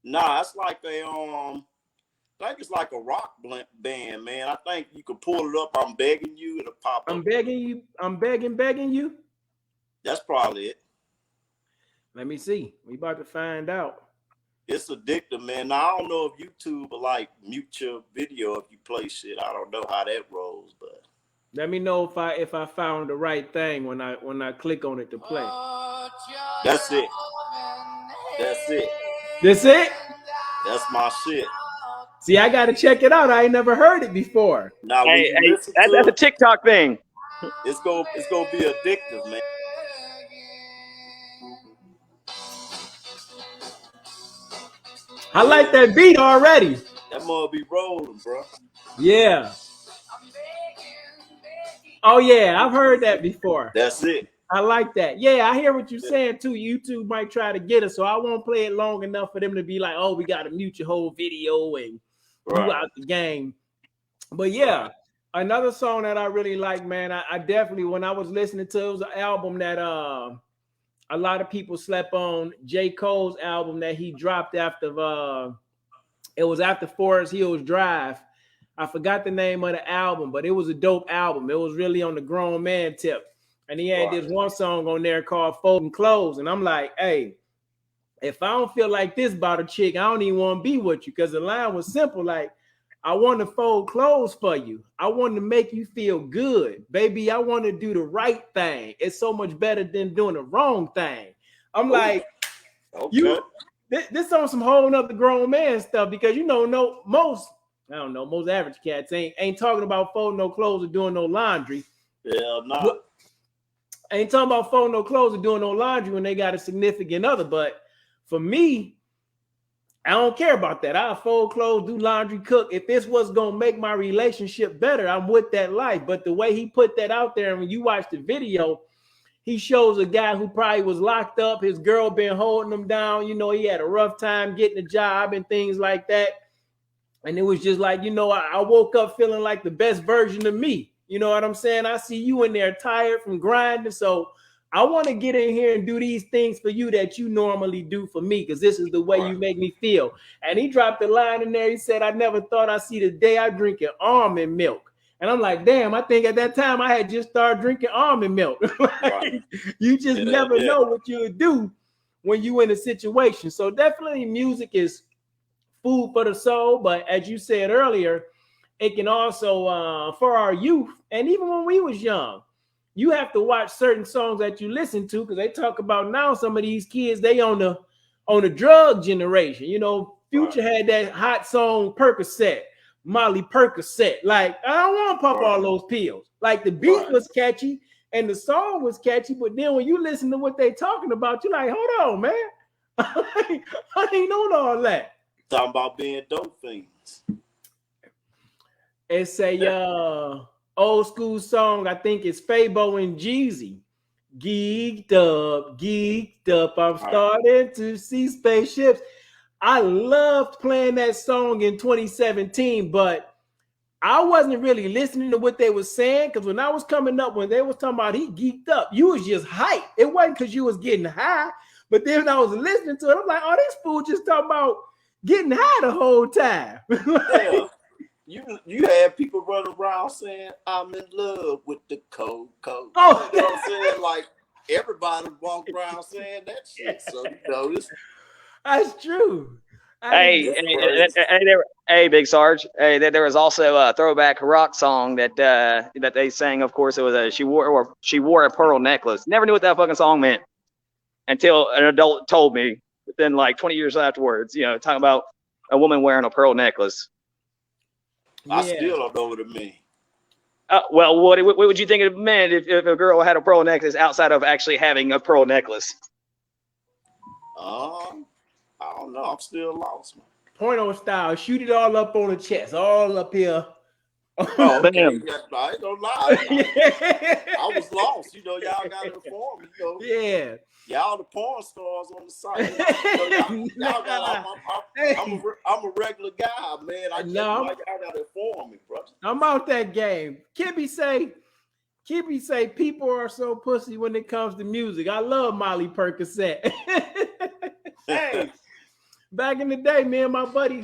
Nah, it's like I think it's like a rock band, man. I think you could pull it up. I'm begging you, it'll pop up. I'm begging you. I'm begging you. That's probably it. Let me see. We about to find out. It's addictive, man. Now, I don't know if YouTube will like mute your video if you play shit. I don't know how that rolls, but let me know if I found the right thing when I click on it to play. That's it. That's it. That's it? That's my shit. See, I gotta check it out. I ain't never heard it before. Now, that's a TikTok thing. It's gonna be addictive, man. I like that beat already. That must be rolling, bro. Yeah. Oh yeah, I've heard that before. That's it. I like that. Yeah, I hear what you're saying too. YouTube might try to get us, so I won't play it long enough for them to be like, "Oh, we got to mute your whole video and you out the game." But yeah, another song that I really like, man. I definitely, when I was listening to it was an album that a lot of people slept on. J. Cole's album that he dropped after it was after Forest Hills Drive. I forgot the name of the album, but it was a dope album. It was really on the grown man tip. And he had this one song on there called Folding Clothes. And I'm like, hey, if I don't feel like this about a chick, I don't even want to be with you. Because the line was simple, like, I want to fold clothes for you. I want to make you feel good. Baby, I want to do the right thing. It's so much better than doing the wrong thing. I'm like, this on some whole nother grown man stuff, because you know, most average cats ain't talking about folding no clothes or doing no laundry. Yeah, no. Ain't talking about folding no clothes or doing no laundry when they got a significant other. But for me, I don't care about that. I'll fold clothes, do laundry, cook. If it's what's going to make my relationship better, I'm with that life. But the way he put that out there, and when you watch the video, he shows a guy who probably was locked up. His girl been holding him down. You know, he had a rough time getting a job and things like that. And it was just like, you know, I woke up feeling like the best version of me. You know what I'm saying? I see you in there tired from grinding. So I want to get in here and do these things for you that you normally do for me, because this is the way you make me feel. And he dropped a line in there. He said, I never thought I'd see the day I drink almond milk. And I'm like, damn, I think at that time I had just started drinking almond milk. Like, you just never know what you'll do when you in a situation. So definitely music is food for the soul. But as you said earlier, it can also, for our youth, and even when we was young, you have to watch certain songs that you listen to, because they talk about now some of these kids, they on the drug generation. You know, Future had that hot song Percocet, Molly Percocet. Like, I don't want to pop all those pills. Like, the beat was catchy and the song was catchy, but then when you listen to what they talking about, you're like, hold on, man. I ain't on all that. Talking about being dope fiends. It's a old school song. I think it's Fabo and Jeezy. Geeked up. I'm starting to see spaceships. I loved playing that song in 2017, but I wasn't really listening to what they were saying, because when I was coming up, when they was talking about he geeked up, you was just hype. It wasn't because you was getting high, but then when I was listening to it, I'm like, oh, this fool just talking about getting high the whole time. You had people running around saying, I'm in love with the cold. Oh, you know what I'm saying? Like, everybody walked around saying that shit. So, you know, that's true. Hey, Big Sarge. Hey, there was also a throwback rock song that they sang. Of course, it was she wore a pearl necklace. Never knew what that fucking song meant until an adult told me. But then, like 20 years afterwards, you know, talking about a woman wearing a pearl necklace. I still don't know what it means. Well, what would you think it meant if a girl had a pearl necklace outside of actually having a pearl necklace? I don't know. I'm still lost, man. Porno style, shoot it all up on the chest, all up here. Oh, okay. I ain't gonna lie. I was lost. You know, y'all got to inform me. You know, yeah. Y'all the porn stars on the site. Y'all got. I'm a regular guy, man. Y'all got to inform me, brother. I'm out that game. Kibby say people are so pussy when it comes to music. I love Molly Percocet. Hey, back in the day, me and my buddy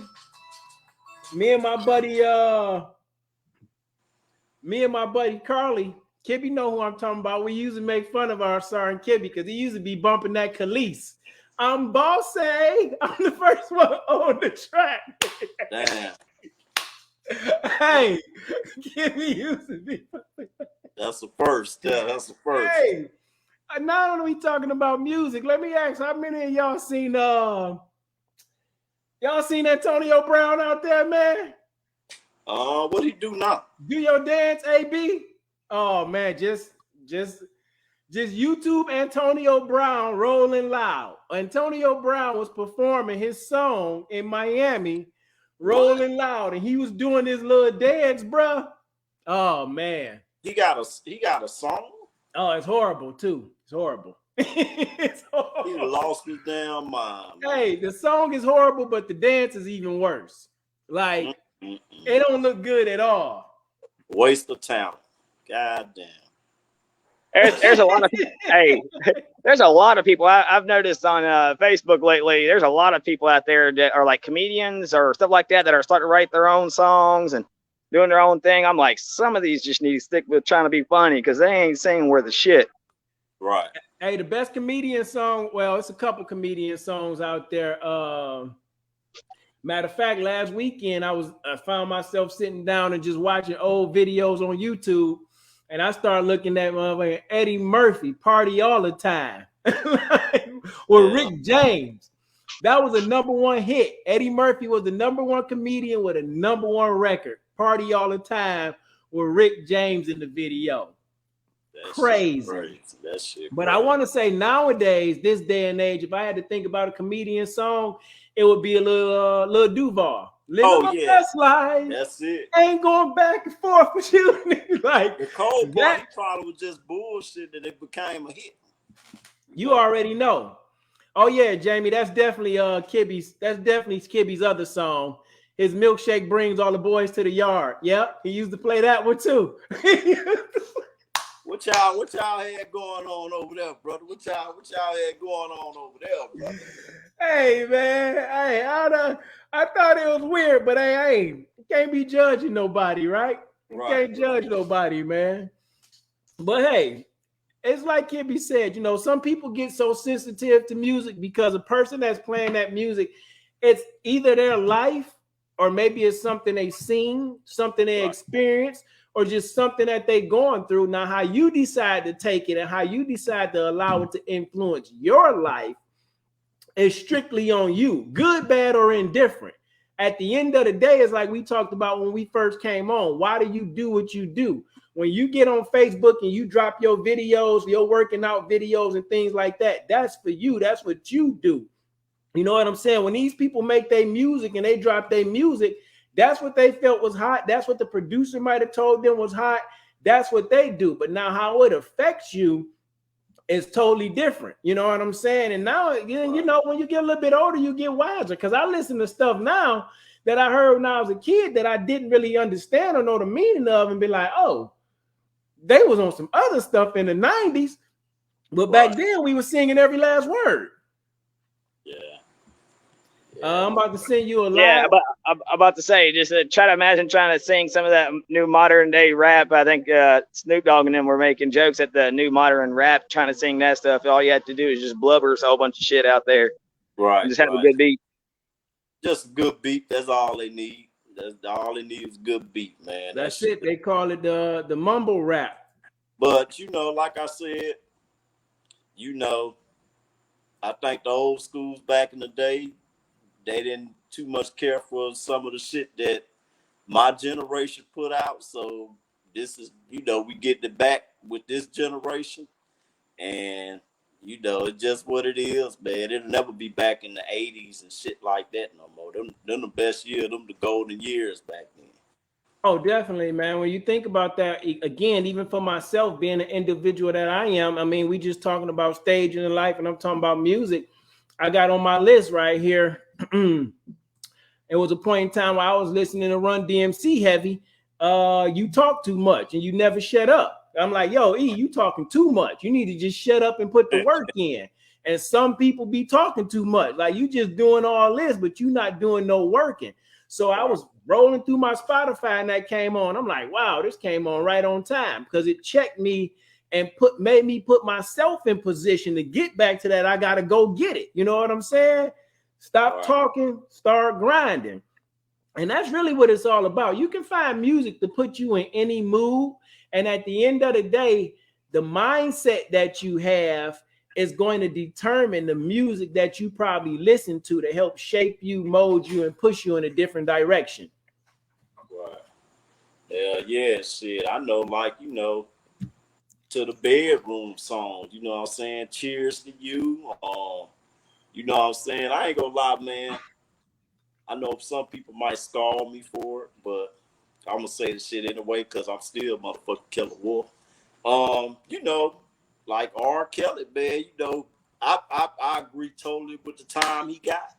Carly, Kibby know who I'm talking about. We used to make fun of our son Kibby because he used to be bumping that Khalees. I'm bossy. I'm the first one on the track. Damn. Hey, Kibby used to be. That's the first. Yeah, that's the first. Hey, not only talking about music, let me ask, how many of y'all seen Antonio Brown out there, man? What he do now? Do your dance, AB? Oh man, just YouTube Antonio Brown Rolling Loud. Antonio Brown was performing his song in Miami, Rolling Loud, and he was doing his little dance, bro. Oh man, he got a song. Oh, it's horrible too. It's horrible. It's horrible. He lost his damn mind. Hey, the song is horrible, but the dance is even worse. Like, it don't look good at all. Waste of talent. God damn. There's a lot of people. Hey, there's a lot of people I've noticed on Facebook lately. There's a lot of people out there that are like comedians or stuff like that are starting to write their own songs and doing their own thing. I'm like, some of these just need to stick with trying to be funny because they ain't singing worth a shit. Right. Hey, the best comedian song. Well, it's a couple comedian songs out there. Matter of fact, last weekend I found myself sitting down and just watching old videos on YouTube, and I started looking at Eddie Murphy, Party All the Time, with Rick James. That was a #1 hit. Eddie Murphy was the #1 comedian with a #1 record, Party All the Time, with Rick James in the video. crazy. That shit. But I want to say nowadays, this day and age, if I had to think about a comedian song, it would be a little Duval. Living my best life. That's it. Ain't going back and forth with you. Like the cold part, he probably was just bullshit that it became a hit. You already know. Oh yeah, Jamie, that's definitely Kibby's. That's definitely Kibby's other song. His milkshake brings all the boys to the yard. Yep, he used to play that one too. What y'all had going on over there, brother? What y'all had going on over there, brother? Hey man, hey, I thought it was weird, but hey, you can't be judging nobody, right? You can't judge nobody, man. But hey, it's like Kibby said, you know, some people get so sensitive to music because a person that's playing that music, it's either their life or maybe it's something they seen, something they experience, or just something that they going through. Now, how you decide to take it and how you decide to allow it to influence your life is strictly on you, good, bad, or indifferent. At the end of the day, it's like we talked about when we first came on. Why do you do what you do? When you get on Facebook and you drop your videos, your working out videos and things like that, that's for you. That's what you do. You know what I'm saying? When these people make their music and they drop their music, that's what they felt was hot. That's what the producer might have told them was hot. That's what they do. But now how it affects you is totally different. You know what I'm saying? And now, you know, when you get a little bit older, you get wiser. Because I listen to stuff now that I heard when I was a kid that I didn't really understand or know the meaning of and be like, oh, they was on some other stuff in the 90s. But back then we were singing every last word. I'm about to send you a live. Yeah, I'm about to say, just try to imagine trying to sing some of that new modern day rap. I think Snoop Dogg and them were making jokes at the new modern rap, trying to sing that stuff. All you have to do is just blubber a whole bunch of shit out there. Right. And just have a good beat. Just a good beat. That's all they need. That's all they need is a good beat, man. That's it. They call it the mumble rap. But you know, like I said, you know, I think the old schools back in the day, they didn't too much care for some of the shit that my generation put out. So this is, you know, we get it back with this generation. And, you know, it's just what it is, man. It'll never be back in the 80s and shit like that no more. Them the best years, them the golden years back then. Oh, definitely, man. When you think about that, again, even for myself, being an individual that I am, I mean, we just talking about stage in life and I'm talking about music. I got on my list right here. It was a point in time where I was listening to Run DMC heavy. You talk too much and you never shut up. I'm like, yo, E, you talking too much. You need to just shut up and put the work in. And some people be talking too much. Like you just doing all this, but you not doing no working. So I was rolling through my Spotify and that came on. I'm like, wow, this came on right on time because it checked me and made me put myself in position to get back to that. I got to go get it. You know what I'm saying? Stop talking, start grinding. And that's really what it's all about. You can find music to put you in any mood. And at the end of the day, the mindset that you have is going to determine the music that you probably listen to help shape you, mold you, and push you in a different direction. Right. Yeah, shit. I know, like, you know, to the bedroom songs, you know what I'm saying? Cheers to you. You know what I'm saying? I ain't gonna lie, man. I know some people might scold me for it, but I'm gonna say the shit anyway because I'm still motherfucking Killer Wolf. You know, like R. Kelly, man, you know, I agree totally with the time he got.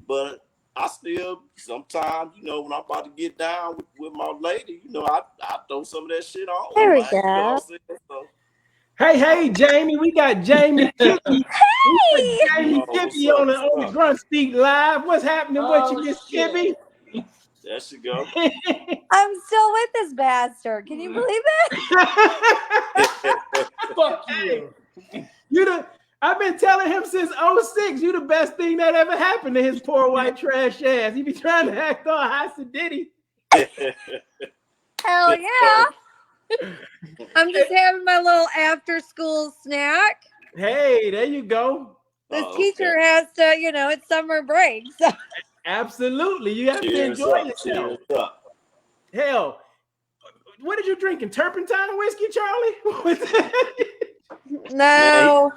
But I still sometimes, you know, when I'm about to get down with my lady, you know, I throw some of that shit on. There we like, go. You know what I'm saying? So, Hey, Jamie, we got Jamie Kippy. Hey! Jamie Kippy on the Grunt Speak Live. What's happening with you, Miss Kippy? There she go. I'm still with this bastard. Can you believe it? Fuck you. I've been telling him since 06, you the best thing that ever happened to his poor white trash ass. He be trying to act all high sedity. Hell yeah. I'm just having my little after school snack. Hey, there you go. The teacher has to, you know, it's summer break. So. Absolutely. You have to enjoy yourself. Hell, what did you drinking? Turpentine whiskey, Charlie? No.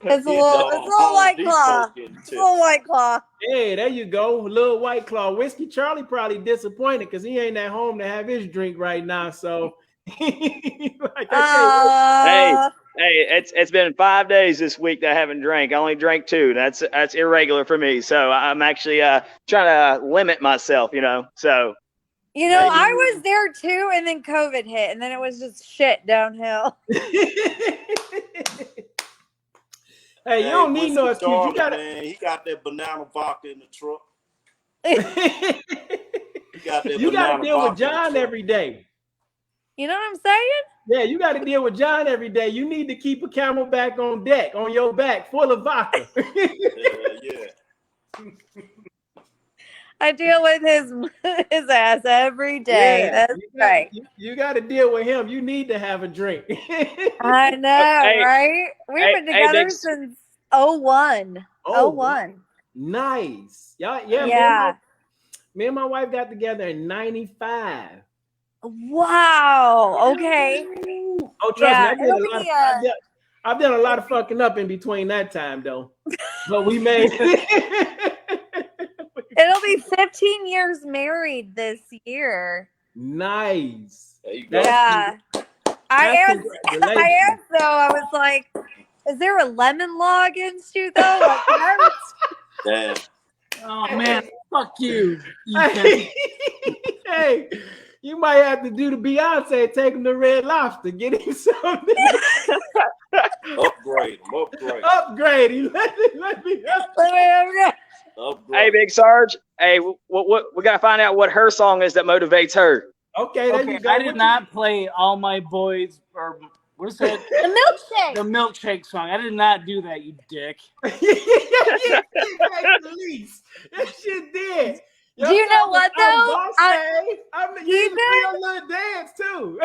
It's a little White Claw. It's a little White Claw. Hey, there you go. A little White Claw whiskey. Charlie probably disappointed because he ain't at home to have his drink right now. So, like, hey, it's been 5 days this week that I haven't drank. I only drank 2. That's irregular for me. So I'm actually trying to limit myself, you know. So, I was there too, and then COVID hit, and then it was just shit downhill. Hey, you don't need no excuse. You got man. He got that banana vodka in the truck. You got to deal with John every day. You know what I'm saying? Yeah, you got to deal with John every day. You need to keep a Camelback on deck, on your back, full of vodka. Yeah. I deal with his ass every day. Yeah, that's right. You got to deal with him. You need to have a drink. I know, right? We've been together since 01. Oh, 01. Nice. Yeah. Me and my wife got together in 95. Wow. Okay. Oh, trust me. I've done a lot of fucking up in between that time, though. But we made it. It'll be 15 years married this year. Nice. There you go. Yeah. I asked though, I was like, is there a lemon law against you though? Like, Damn. Oh man, fuck you. Hey, you might have to do the Beyonce and take him to Red Lobster, get him something. Upgrade him. Upgrade him. Let me upgrade. Hey, Big Sarge. Hey, what we gotta find out what her song is that motivates her. Okay, there you go. I did not play All My Boys or what is it? The milkshake. The milkshake song. I did not do that, you dick. That shit did. Do you know what though? You do a little dance too.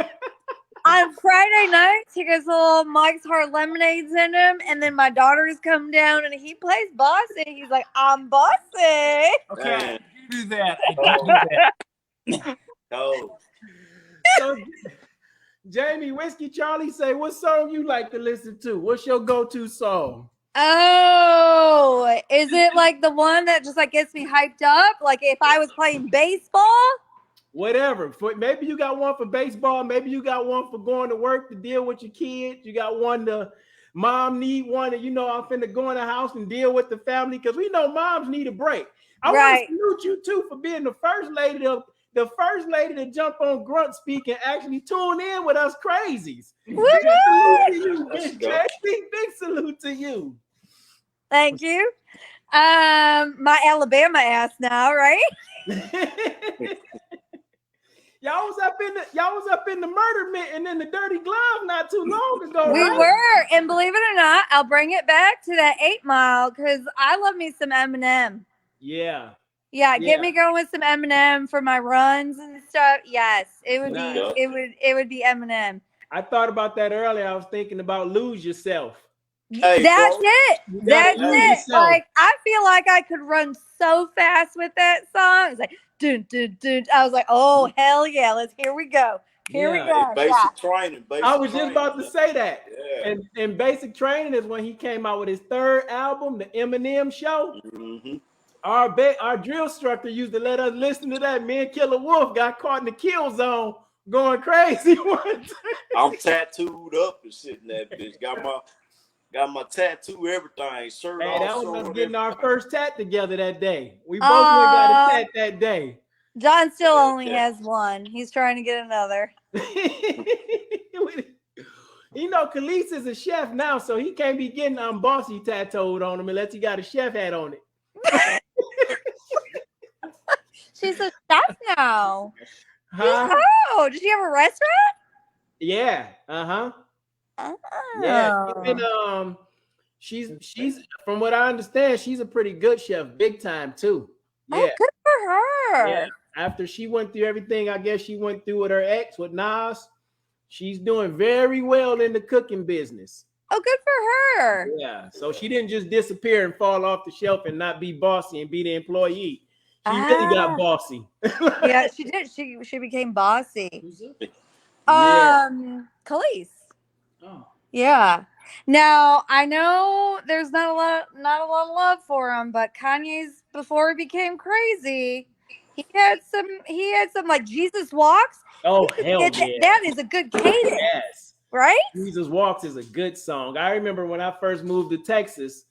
On Friday nights, he gets little Mike's Hard Lemonades in him, and then my daughters come down and he plays bossy. He's like, I'm bossy. Okay, I do that. I do that. Oh. So, Jamie, Whiskey Charlie, say what song you like to listen to? What's your go-to song? Oh, is it like the one that just like gets me hyped up? Like if I was playing baseball? Whatever. Maybe you got one for baseball. Maybe you got one for going to work to deal with your kids. You got one to mom need one. And I'm finna go in the house and deal with the family because we know moms need a break. I want to salute you too for being the first lady to jump on Grunt Speak and actually tune in with us crazies. Big salute to you. Thank you. My Alabama ass now, right? Y'all was up in the murder mitt and in the dirty glove not too long ago. We were, and believe it or not, I'll bring it back to that 8 Mile because I love me some Eminem. Yeah. Yeah, get me going with some Eminem for my runs and stuff. Yes, it would be Eminem. I thought about that earlier. I was thinking about Lose Yourself. Hey, That's it. Like I feel like I could run so fast with that song. It's like dun, dun, dun. I was like, oh hell yeah, here we go. Here we go. Basic training. I was just about to say that. Yeah. And Basic Training is when he came out with his 3rd album, The Eminem Show. Mm-hmm. Our drill instructor used to let us listen to that. Me and Killer Wolf got caught in the kill zone going crazy one time. I'm tattooed up and shit in that bitch. Got my tattoo, everything. Shirt off. That was us getting our first tat together that day. We both got a tat that day. John still only has one. He's trying to get another. Khalees is a chef now, so he can't be getting bossy tattooed on him unless he got a chef hat on it. She's a chef now. Huh? Oh, did she have a restaurant? Yeah. Uh-huh. Oh. Yeah. She's from what I understand, she's a pretty good chef, big time too. Yeah. Oh, good for her. Yeah. After she went through everything, I guess she went through with her ex, with Nas, she's doing very well in the cooking business. Oh, good for her. Yeah. So she didn't just disappear and fall off the shelf and not be bossy and be the employee. She really got bossy. Yeah, she did. She became bossy. Khalees. Oh. Yeah. Now I know there's not a lot of love for him, but Kanye's before he became crazy, he had some like Jesus Walks. Oh hell yeah! That is a good cadence. Yes, right? Jesus Walks is a good song. I remember when I first moved to Texas,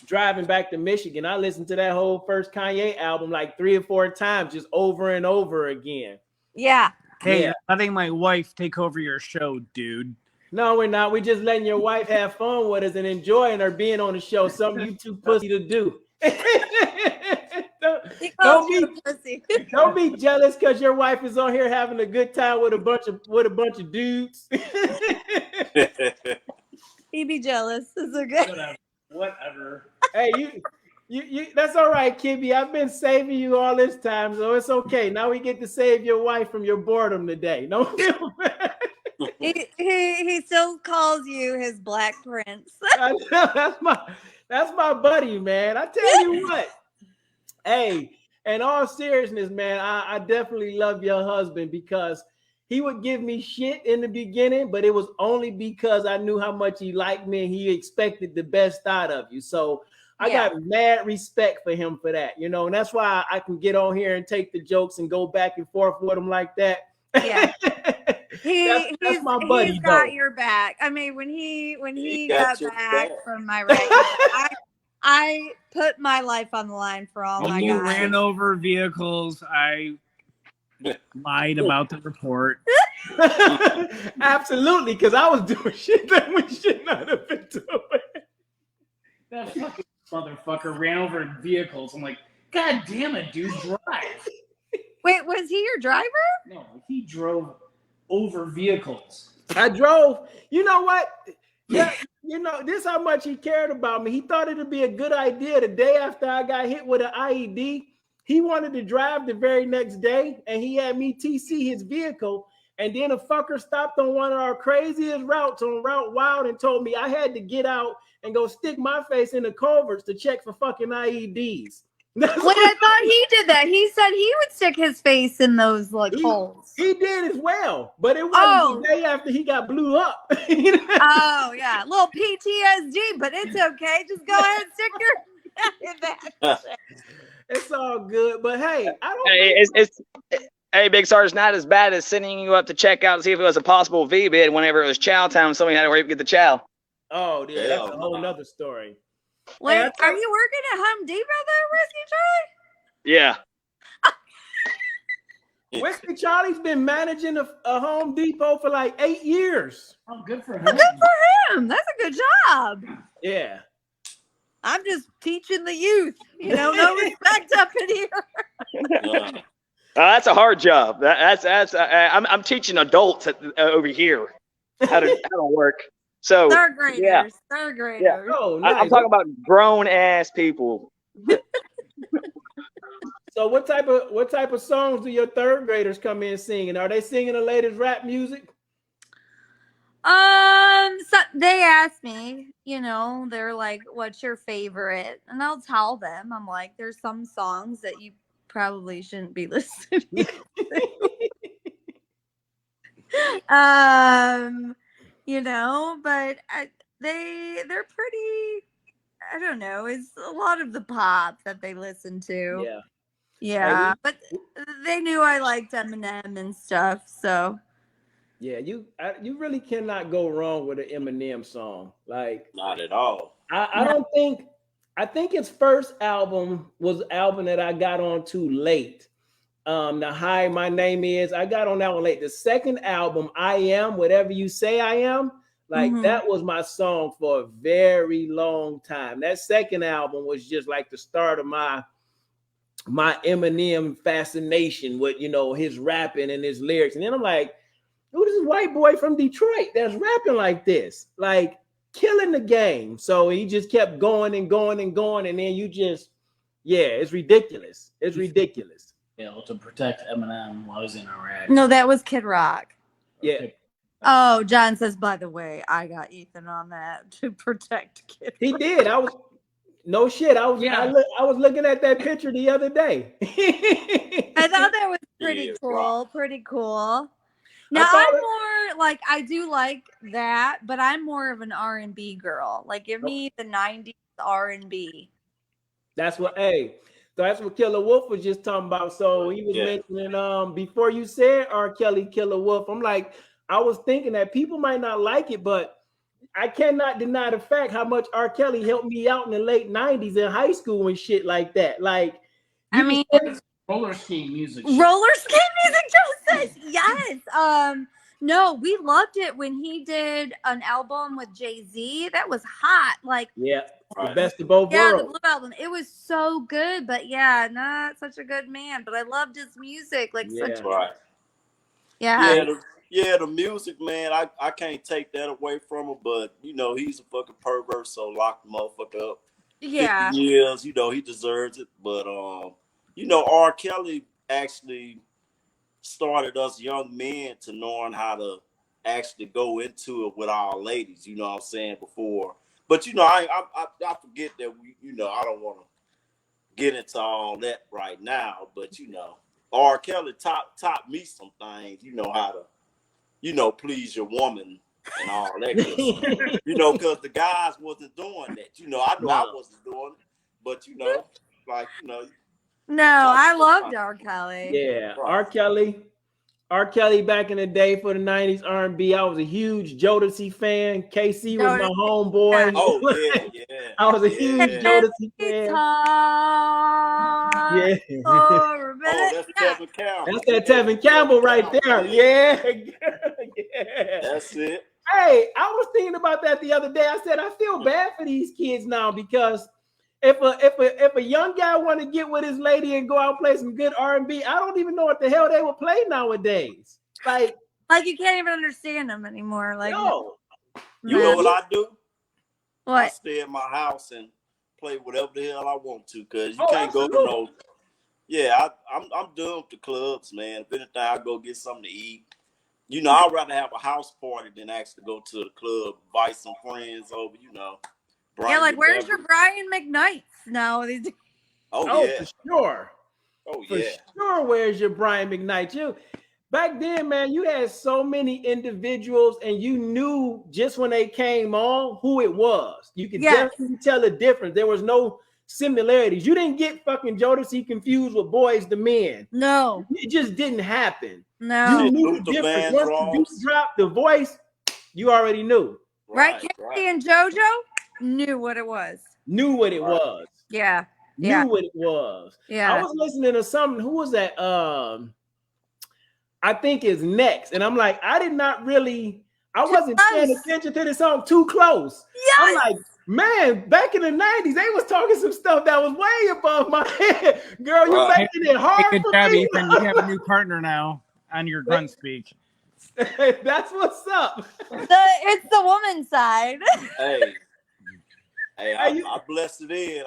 driving back to Michigan, I listened to that whole first Kanye album like 3 or 4 times, just over and over again. Yeah. Hey, Yeah. you're letting my wife take over your show, dude. No, we're not. We're just letting your wife have fun with us and enjoying her being on the show. Something you too pussy to do. Don't be jealous because your wife is on here having a good time with a bunch of dudes. He'd be jealous. It's okay. Whatever. Hey, you that's all right, Kibby. I've been saving you all this time, so it's okay. Now we get to save your wife from your boredom today. No feel bad. He still calls you his Black Prince. That's my buddy, man. I tell you what. Hey, in all seriousness, man, I definitely love your husband because he would give me shit in the beginning, but it was only because I knew how much he liked me and he expected the best out of you. So I got mad respect for him for that, and that's why I can get on here and take the jokes and go back and forth with him like that. Yeah. That's my buddy. He's got your back. I mean, when he got back from my record, I put my life on the line for all my guys. You ran over vehicles. I lied about the report. Absolutely, because I was doing shit that we should not have been doing. That fucking motherfucker ran over vehicles. I'm like, God damn it, dude, drive. Wait, was he your driver? No, he drove over vehicles. I drove. You know what? Yeah, this is how much he cared about me. He thought it'd be a good idea the day after I got hit with an IED. He wanted to drive the very next day, and he had me TC his vehicle. And then a fucker stopped on one of our craziest routes on Route Wild and told me I had to get out and go stick my face in the culverts to check for fucking IEDs. Wait, I thought he did that. He said he would stick his face in those holes. He did as well, but it wasn't the day after he got blew up. Oh yeah, a little PTSD, but it's okay. Just go ahead and stick your in that. It's all good, but hey, Hey, Big Star, it's not as bad as sending you up to check out to see if it was a possible V bid whenever it was chow time. Somebody had to hurry up and get the chow. Oh, yeah, that's a whole nother story. Wait, are you working at Home Depot there, Whiskey Charlie? Yeah. Whiskey Charlie's been managing a Home Depot for like 8 years. Oh, good for him. Good for him. That's a good job. Yeah. I'm just teaching the youth. No respect up in here. That's a hard job. I'm teaching adults over here how to work. So third graders. Yeah. Third graders. Yeah. Oh, nice. I'm talking about grown ass people. So what type of songs do your third graders come in singing? Are they singing the latest rap music? So they ask me, they're like, what's your favorite? And I'll tell them, I'm like, there's some songs that you probably shouldn't be listening to. But they're pretty, I don't know, it's a lot of the pop that they listen to. Yeah. Yeah, but they knew I liked Eminem and stuff, so. Yeah, you really cannot go wrong with an Eminem song. Like, not at all. I think his first album was an album that I got on too late. The Hi, My Name Is, I got on that one late. The second album, I Am, Whatever You Say I Am, that was my song for a very long time. That second album was just like the start of my Eminem fascination with, his rapping and his lyrics. And then I'm like, who is this white boy from Detroit that's rapping like this? Like, killing the game. So he just kept going and going and going. And then it's ridiculous. It's ridiculous. To protect Eminem while I was in Iraq. No, that was Kid Rock. Yeah. Oh, John says, by the way, I got Ethan on that to protect Kid Rock. He did. No shit. I was looking at that picture the other day. I thought that was pretty cool. Pretty cool. Now I'm more like I do like that, but I'm more of an R&B girl. Like give me the 90s R&B. That's what that's what Killer Wolf was just talking about. So he was mentioning before you said R. Kelly, Killer Wolf. I'm like, I was thinking that people might not like it, but I cannot deny the fact how much R. Kelly helped me out in the late 90s in high school and shit like that. Like, I mean, roller skate music. Roller skate music, Joe says. Yes. No, we loved it when he did an album with Jay-Z. That was hot. Like, yeah, the best of both worlds. Yeah, the Blue Album. It was so good, but yeah, not such a good man. But I loved his music. Like, such right. Yeah, the music, man, I can't take that away from him, but, you know, he's a fucking pervert, so lock the motherfucker up. Yeah. 50 years, you know, he deserves it. But, you know, R. Kelly actually started us young men to knowing how to actually go into it with our ladies, you know what I'm saying, before. But, you know, I forget that, you know, I don't want to get into all that right now, but, you know, R. Kelly taught me some things, you know, how to, you know, please your woman and all that good stuff. You know, because the guys wasn't doing that. You know, I know I wasn't doing it, but, you know, like, you know. No, I loved R. Kelly. Yeah, right. R. Kelly back in the day for the 90s R&B. I was a huge Jodeci fan. KC was my homeboy. Oh, yeah. I was a huge Jodeci fan. Yeah. Oh, that's Tevin Campbell. That's that Tevin Campbell right there. Yeah. That's it. Hey, I was thinking about that the other day. I said, I feel bad for these kids now because if a young guy want to get with his lady and go out and play some good R&B, I don't even know what the hell they would play nowadays. Like you can't even understand them anymore. Like no. You know what I do? What? I stay in my house and play whatever the hell I want to, because you can't go to no. Yeah, I'm done with the clubs, man. If anything, I go get something to eat. You know, I'd rather have a house party than actually go to the club, invite some friends over, you know. Yeah, like where's your Brian McKnights now? Oh, yeah. For sure. Oh, for sure, where's your Brian McKnight? Back then, man, you had so many individuals and you knew just when they came on who it was. You could definitely tell the difference. There was no similarities. You didn't get fucking Jodeci confused with Boys to Men. No. It just didn't happen. No. You knew the difference. Once the beat dropped, the voice, you already knew. Right? Casey and JoJo knew what it was. Knew what it was. Yeah. Knew what it was. Yeah. I was listening to something. Who was that? I think is Next. And I'm like, I wasn't paying attention to the song Too Close. Yes. I'm like, man, back in the 90s, they was talking some stuff that was way above my head. Girl, you making it hard good for job, me. Ethan. You have a new partner now on your Grunt speak. That's what's up. It's the woman side. Hey, I blessed it in.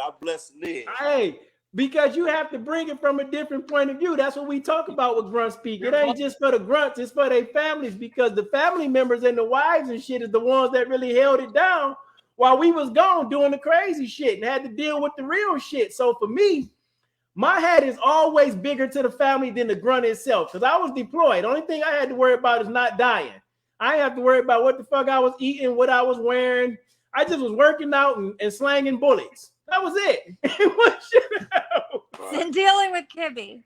Hey, because you have to bring it from a different point of view. That's what we talk about with Grunt Speak. It ain't just for the grunts, it's for their families, because the family members and the wives and shit is the ones that really held it down while we was gone doing the crazy shit and had to deal with the real shit. So for me, my head is always bigger to the family than the grunt itself, because I was deployed. The only thing I had to worry about is not dying. I didn't have to worry about what the fuck I was eating, what I was wearing. I just was working out and slanging bullets. That was it. And dealing with Kibby.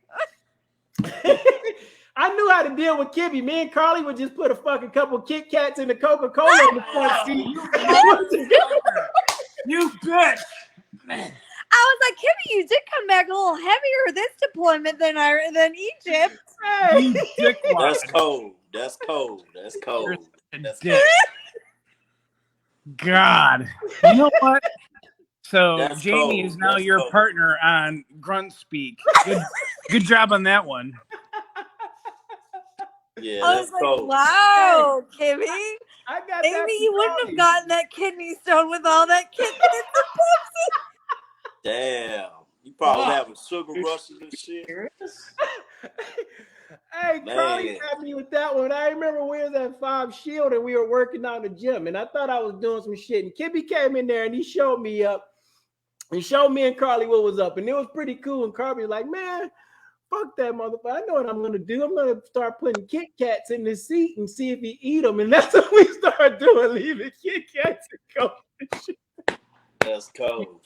I knew how to deal with Kibby. Me and Carly would just put a fucking couple Kit Kats in the Coca-Cola in the front seat. You bitch. I was like, Kibby, you did come back a little heavier this deployment than Egypt. Hey. That's cold. That's cold. God. You know what? So That's Jamie cold. is now That's your cold. partner on Grunt Speak. Good job on that one. Yeah, I was like, wow, Kibby. I got maybe you wouldn't have gotten that kidney stone with all that kidney. Damn. You probably having sugar rushes and shit. Hey, Carly got me with that one. I remember we was at 5 Shield and we were working out in the gym, and I thought I was doing some shit. And Kibby came in there and he showed me up. He showed me and Carly what was up, and it was pretty cool. And Carly was like, man, fuck that motherfucker. I know what I'm gonna do. I'm gonna start putting Kit Kats in the seat and see if he eat them. And that's what we start doing, leaving Kit Kats and go. That's cold.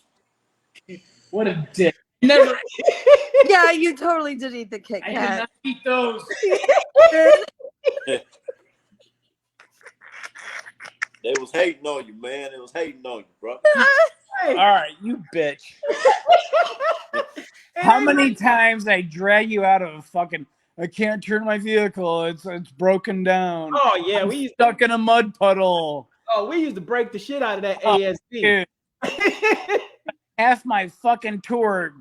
What a dick. Never. Yeah, you totally did eat the Kit I did Kat. not eat those. They was hating on you, man. They was hating on you, bro. Hey. All right, you bitch. How many times I drag you out of a fucking? I can't turn my vehicle. It's broken down. Oh yeah, I'm stuck in a mud puddle. we used to break the shit out of that Oh, ASD. Half my fucking tour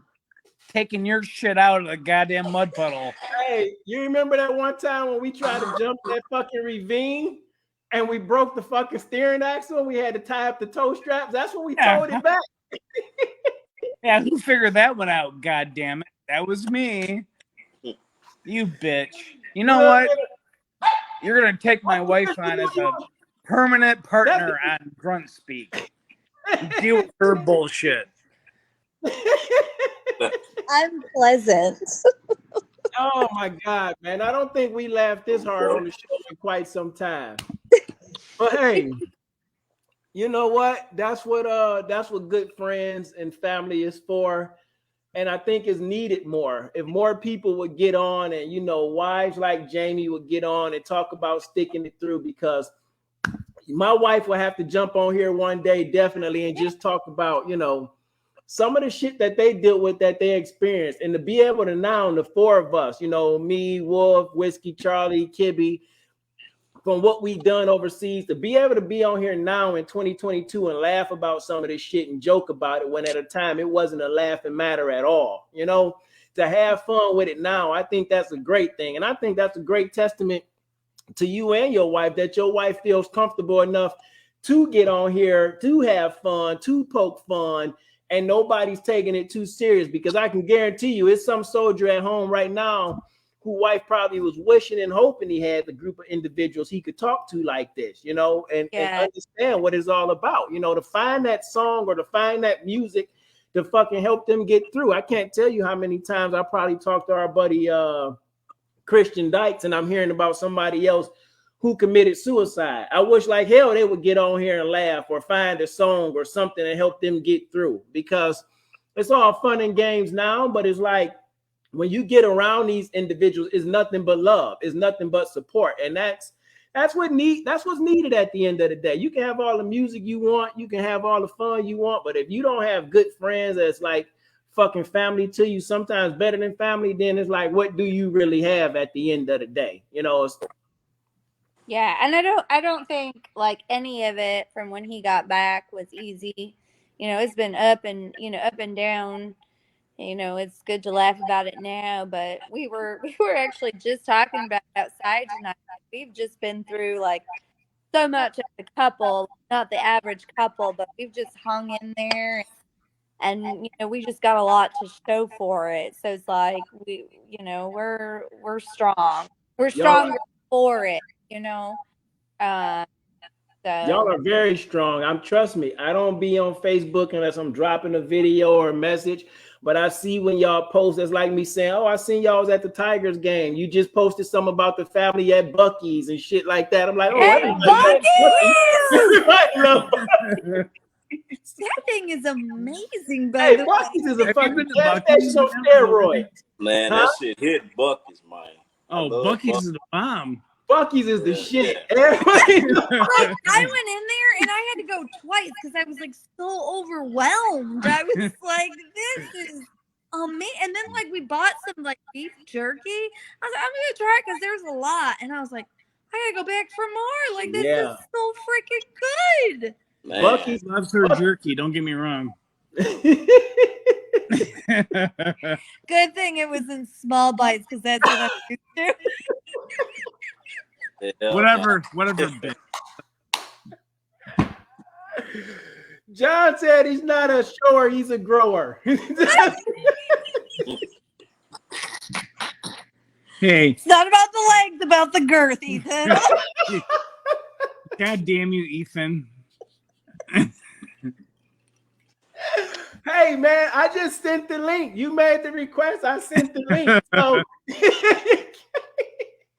taking your shit out of the goddamn mud puddle. Hey, you remember that one time when we tried to jump that fucking ravine and we broke the fucking steering axle? We had to tie up the toe straps. That's when we towed it back. Yeah, who figured that one out? God damn it. That was me. You bitch. You know what? You're going to take my wife on as a permanent partner on Grunt Speak. Deal with her bullshit. I'm pleasant. Oh my God, man. I don't think we laughed this hard on the show in quite some time. But hey, you know what? That's what good friends and family is for. And I think is needed more. If more people would get on and, you know, wives like Jamie would get on and talk about sticking it through, because my wife will have to jump on here one day, definitely, and just talk about, you know, some of the shit that they dealt with, that they experienced. And to be able to now, the four of us, you know, me, Wolf, Whiskey, Charlie, Kibby, from what we've done overseas, to be able to be on here now in 2022 and laugh about some of this shit and joke about it, when at a time it wasn't a laughing matter at all, you know, to have fun with it now, I think that's a great thing. And I think that's a great testament to you and your wife, that your wife feels comfortable enough to get on here, to have fun, to poke fun, and nobody's taking it too serious. Because I can guarantee you it's some soldier at home right now who wife probably was wishing and hoping he had the group of individuals he could talk to like this, you know, and understand what it's all about, you know, to find that song or to find that music to fucking help them get through. I can't tell you how many times I probably talked to our buddy Christian Dykes, and I'm hearing about somebody else who committed suicide. I wish like hell they would get on here and laugh or find a song or something and help them get through, because it's all fun and games now, but it's like, when you get around these individuals, it's nothing but love, it's nothing but support. And that's what's needed at the end of the day. You can have all the music you want, you can have all the fun you want, but if you don't have good friends that's like fucking family to you, sometimes better than family, then it's like, what do you really have at the end of the day? You know, yeah, and I don't think like any of it from when he got back was easy. You know, it's been up and down. You know, it's good to laugh about it now, but we were actually just talking about it outside tonight. We've just been through like so much as a couple, not the average couple, but we've just hung in there, and you know, we just got a lot to show for it. So it's like we're strong. We're stronger for it, you know. So y'all are very strong. Trust me, I don't be on Facebook unless I'm dropping a video or a message. But I see when y'all post, that's like me saying, oh, I seen y'all was at the Tigers game. You just posted something about the family at Buc-ee's and shit like that. I'm like, oh, hey, Buc-ee's! That thing is amazing, hey, Buc-ee's is a fucking gas station on steroids. Man, that shit hit Buc-ee's, man. Oh, Buc-ee's is the bomb. Buc-ee's is the shit. Like, I went in there and I had to go twice because I was like so overwhelmed. I was like, this is amazing. And then like we bought some like beef jerky. I was like, I'm gonna try it because there's a lot. And I was like, I gotta go back for more. Like, this is so freaking good. Man. Buc-ee's loves her jerky, don't get me wrong. Good thing it was in small bites, because that's what I'm used to. Whatever, bitch. John said he's not a shower, he's a grower. Hey. It's not about the legs, about the girth, Ethan. God damn you, Ethan. Hey, Hey man, I just sent the link. You made the request. I sent the link. So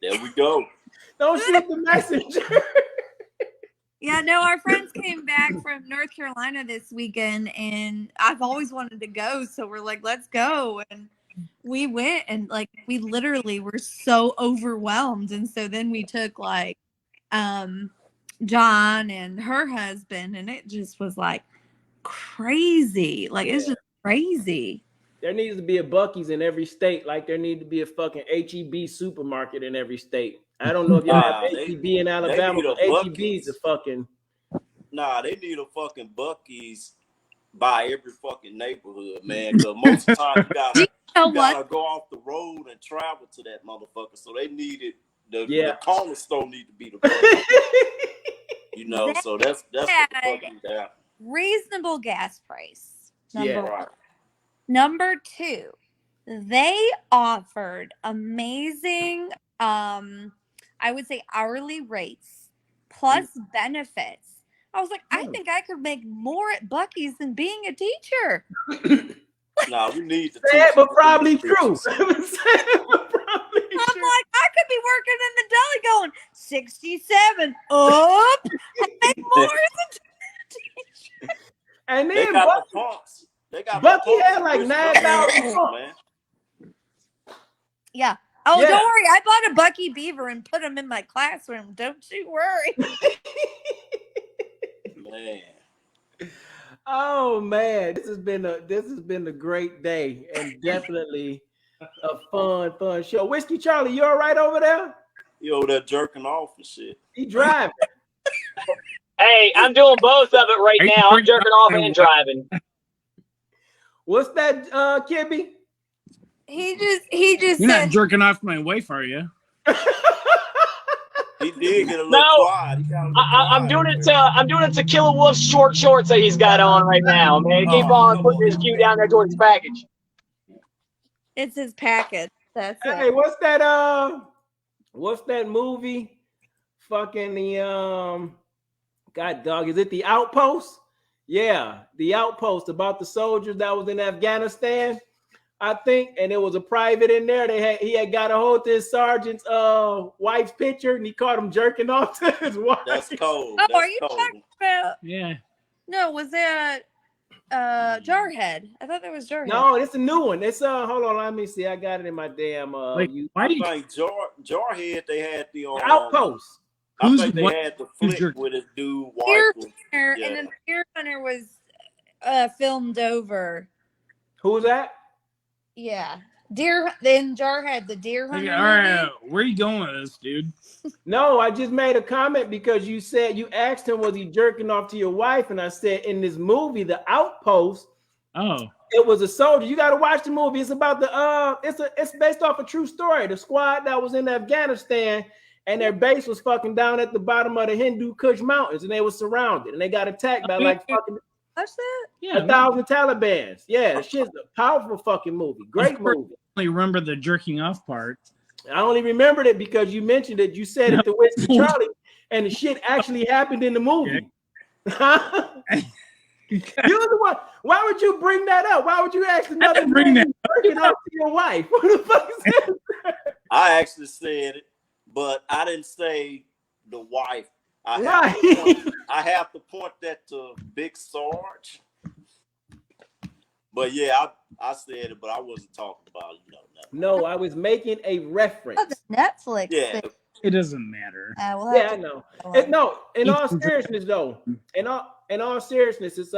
there we go. don't shoot the messenger. Yeah, no, our friends came back from North Carolina this weekend, and I've always wanted to go. So we're like, let's go. And we went, and like, we literally were so overwhelmed. And so then we took like John and her husband, and it just was like crazy. Like, it's just crazy. There needs to be a Buc-ee's in every state, like there needs to be a fucking HEB supermarket in every state. I don't know if y'all have HEB in Alabama, but HEB's a fucking. Nah, they need a fucking Buc-ee's by every fucking neighborhood, man. Because most of the time you gotta go off the road and travel to that motherfucker. So they needed the corner store need to be the Buc-ee's. You know, so that's what the fuck is that. Reasonable gas price. Number one. Number two, they offered amazing, I would say hourly rates plus benefits. I was like, I think I could make more at Buc-ee's than being a teacher. Nah, we need to sad, but probably true. I'm like, I could be working in the deli going 67 up and make more as a teacher. And then they got the pumps. Buc-ee had like 9,000 man. Yeah. Oh, don't worry. I bought a Buc-ee beaver and put him in my classroom. Don't you worry. Man. Oh man, this has been a great day and definitely a fun show. Whiskey Charlie, you all right over there? You over there jerking off and shit. He driving. Hey, I'm doing both of it right now. I'm jerking off and driving. What's that, Kibby? He just You're said, not jerking off my wife, are you? He did get a little quiet. I'm doing it to Killer Wolf's short shorts that he's got on right now, man. Keep on putting his cue down there towards his package. It's his package. That's it. Hey, what's that movie? Fucking the God dog, is it The Outpost? Yeah, The Outpost, about the soldiers that was in Afghanistan, I think, and there was a private in there. He had got a hold of his sergeant's wife's picture, and he caught him jerking off to his wife. That's cold. Oh, That's are you cold. talking about? Yeah. No, was that Jarhead? I thought that was Jarhead. No, it's a new one. It's hold on, let me see. I got it in my damn Why do you Jarhead? They had the Outpost. I think they had the flick with his dude wife. And then Deer Hunter was filmed over. Who was that? Yeah. Then Jarhead, the Deer Hunter. All right, where are you going with this, dude? No, I just made a comment because you asked him, was he jerking off to your wife? And I said, in this movie, The Outpost, it was a soldier. You got to watch the movie. It's about it's based off a true story. The squad that was in Afghanistan, and their base was fucking down at the bottom of the Hindu Kush Mountains, and they were surrounded, and they got attacked by like fucking 1,000 Talibans. Yeah, the shit's a powerful fucking movie. Great movie. I only remember the jerking off part. I only remembered it because you mentioned it. You said it to Whiskey Charlie, and the shit actually happened in the movie. You're the one. Why would you bring that up? Why would you ask another man jerking off to your wife? What the fuck is that? I actually said it, but I didn't say the wife. I have to point that to Big Sarge. But yeah, I said it, but I wasn't talking about it. No, I was making a reference. Oh, the Netflix. Yeah, thing. It doesn't matter. I know. In all seriousness, though, in all seriousness, it's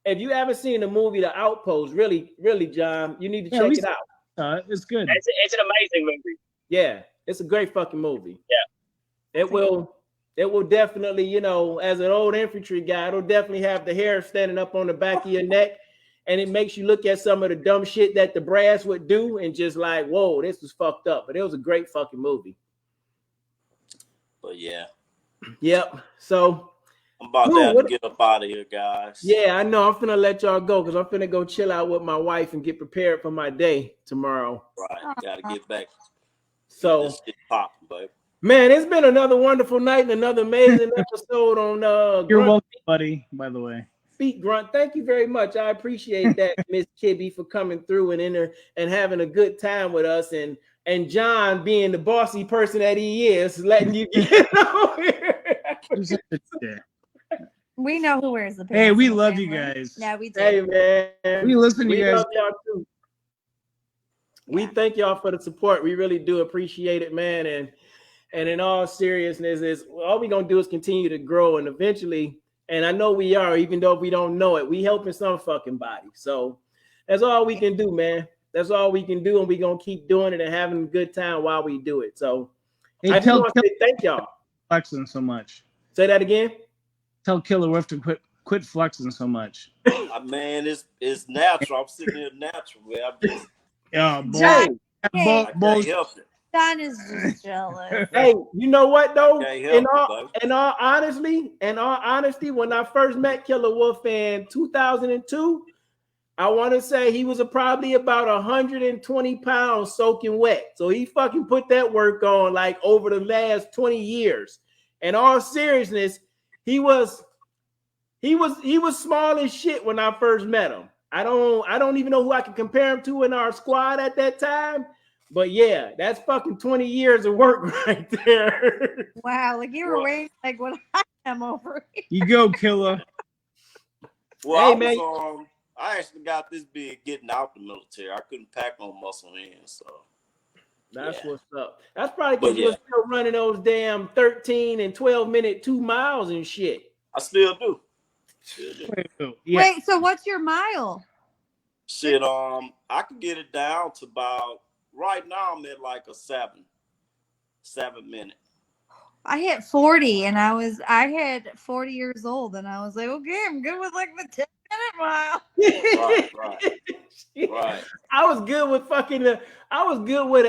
if you haven't seen the movie The Outpost, really, John, you need to check it out. It's good. It's an amazing movie. Yeah, it's a great fucking movie. Yeah, it will definitely, as an old infantry guy, it'll definitely have the hair standing up on the back of your neck, and it makes you look at some of the dumb shit that the brass would do, and just like, whoa, this was fucked up. But it was a great fucking movie. But yeah. Yep. So I'm about to have to get up out of here, guys. Yeah, I know. I'm finna let y'all go because I'm finna go chill out with my wife and get prepared for my day tomorrow. Right. Gotta get back. So this shit popping, baby. Man, it's been another wonderful night and another amazing episode on You're welcome, buddy, by the way. speak, Grunt. Thank you very much. I appreciate that, Miss Kibby, for coming through and having a good time with us, and John being the bossy person that he is, letting you get over here. We know who wears the pants. Hey, we love you guys. Yeah, we do. Hey, man. We listen to you guys. Love y'all too. We thank y'all for the support. We really do appreciate it, man. And in all seriousness, is all we're gonna do is continue to grow, and eventually, and I know we are, even though we don't know it, we helping some fucking body. So that's all we can do, man. That's all we can do, and we're gonna keep doing it and having a good time while we do it. So Hey, I just want to say thank y'all. Flexing so much. Say that again. Tell Killer Wolf to quit flexing so much. Man, it's natural. I'm sitting here natural, man. I'm just, John, I can't help it. John is just jealous. Hey, you know what though? Can't help In all honesty, when I first met Killer Wolf in 2002, I want to say he was probably about 120 pounds soaking wet. So he fucking put that work on like over the last 20 years. In all seriousness, he was small as shit when I first met him. I don't even know who I can compare him to in our squad at that time. But yeah, that's fucking 20 years of work right there. Wow, like you were waiting like what I am over here. You go, Killer. Well, Hey, I actually got this big getting out the military. I couldn't pack no muscle in, so that's what's up. That's probably because you're still running those damn 13 and 12-minute 2 miles and shit. I still do. Yeah. Wait, so what's your mile? Shit, I can get it down to about, right now I'm at like a 7 minute. I hit 40 and I hit 40 years old and I was like, okay, I'm good with like the 10-minute mile. Right. I was good with an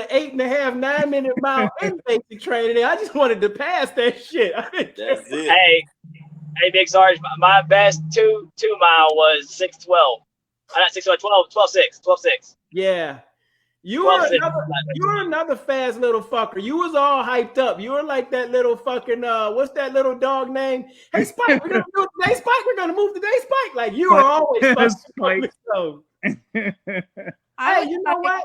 8.5, 9-minute mile in basic training. I just wanted to pass that shit. That's it. Hey, Big Sarge, my best two mile was 6:12. Not 6:12, 12:6. Yeah. You were another fast little fucker. You was all hyped up. You were like that little fucking what's that little dog name? Hey Spike, we're gonna do it today, Spike. We're gonna move today, Spike. Like you were always fucking Hey, you know what?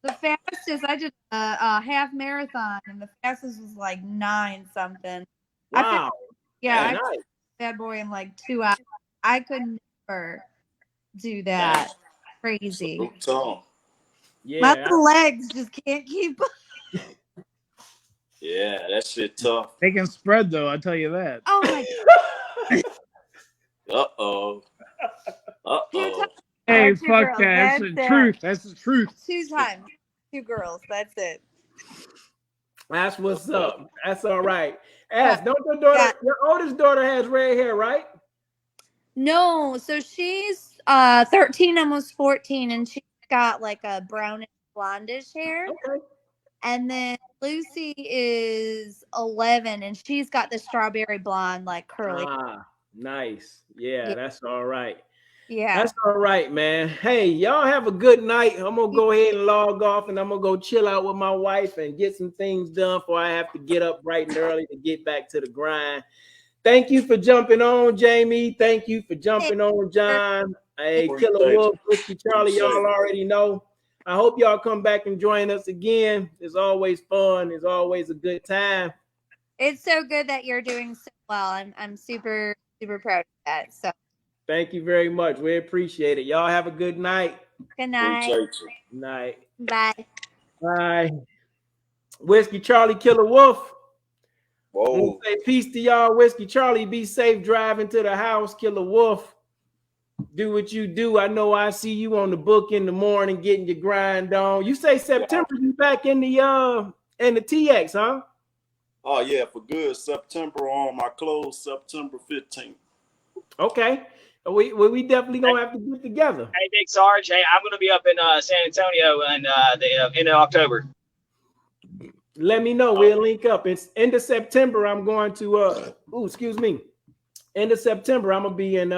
The fastest I did a half marathon and the fastest was like 9 something. Wow. I finished that boy in like 2 hours. I could never do that. Crazy. Yeah. My legs just can't keep up. Yeah, that shit tough. They can spread though, I'll tell you that. Oh my god. Uh-oh. Hey, fuck that. That's the truth. That's the truth. 2 times. 2 girls. That's it. That's what's up. That's all right. Don't your oldest daughter has red hair, right? No, so she's 13, almost 14, and she's got like a brownish blondish hair. Okay. And then Lucy is 11, and she's got the strawberry blonde, like curly. Ah, nice. Yeah, that's all right. Yeah. That's all right, man. Hey, y'all have a good night. I'm going to go ahead and log off, and I'm going to go chill out with my wife and get some things done before I have to get up bright and early to get back to the grind. Thank you for jumping on, Jamie. Thank you for jumping on, John. Hey, Killer Wolf, Whiskey Charlie, y'all already know. I hope y'all come back and join us again. It's always fun. It's always a good time. It's so good that you're doing so well. I'm super, super proud of that. So thank you very much. We appreciate it. Y'all have a good night. Good night. Good night. Bye. Bye. Whiskey Charlie, Killer Wolf. Whoa. Say peace to y'all. Whiskey Charlie, be safe driving to the house. Killer Wolf, do what you do. I know I see you on the book in the morning getting your grind on. You say September, you back in the TX, huh? Oh yeah, for good. September on my close, September 15th. Okay. We definitely gonna have to get together. Hey, Big Sarge. Hey, I'm gonna be up in San Antonio in the end of October. Let me know. We'll link up. It's end of September. I'm going to end of September. I'm gonna be in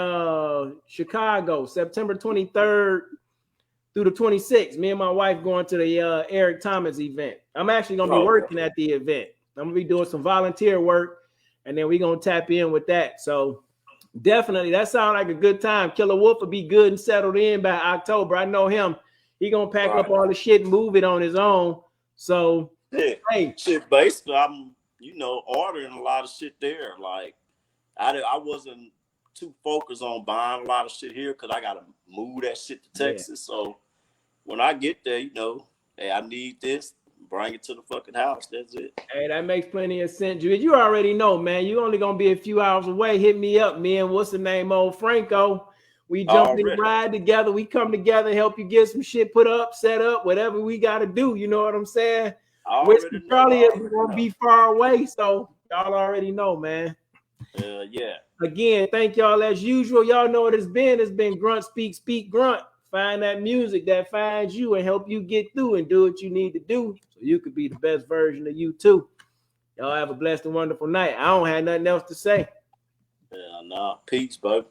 Chicago, September 23rd through the 26th. Me and my wife going to the Eric Thomas event. I'm actually gonna be working at the event. I'm gonna be doing some volunteer work, and then we're gonna tap in with that. So Definitely. That sounds like a good time. Killer Wolf will be good and settled in by October. I know him. He gonna pack up all the shit and move it on his own. So hey, shit. Basically, I'm ordering a lot of shit there. Like I wasn't too focused on buying a lot of shit here because I gotta move that shit to Texas. Yeah. So when I get there, hey, I need this. Bring it to the fucking house. That's it. Hey, that makes plenty of sense. You already know, man. You only gonna be a few hours away. Hit me up, man. What's the name, old Franco? We jump in the ride together. We come together, help you get some shit put up, set up, whatever we gotta do. You know what I'm saying? Whiskey Charlie is gonna be far away, so y'all already know, man. Yeah. Again, thank y'all as usual. Y'all know what it's been. It's been Grunt Speak Grunt. Find that music that finds you and help you get through and do what you need to do so you could be the best version of you too. Y'all have a blessed and wonderful night. I don't have nothing else to say. Yeah, nah. Peace, bud.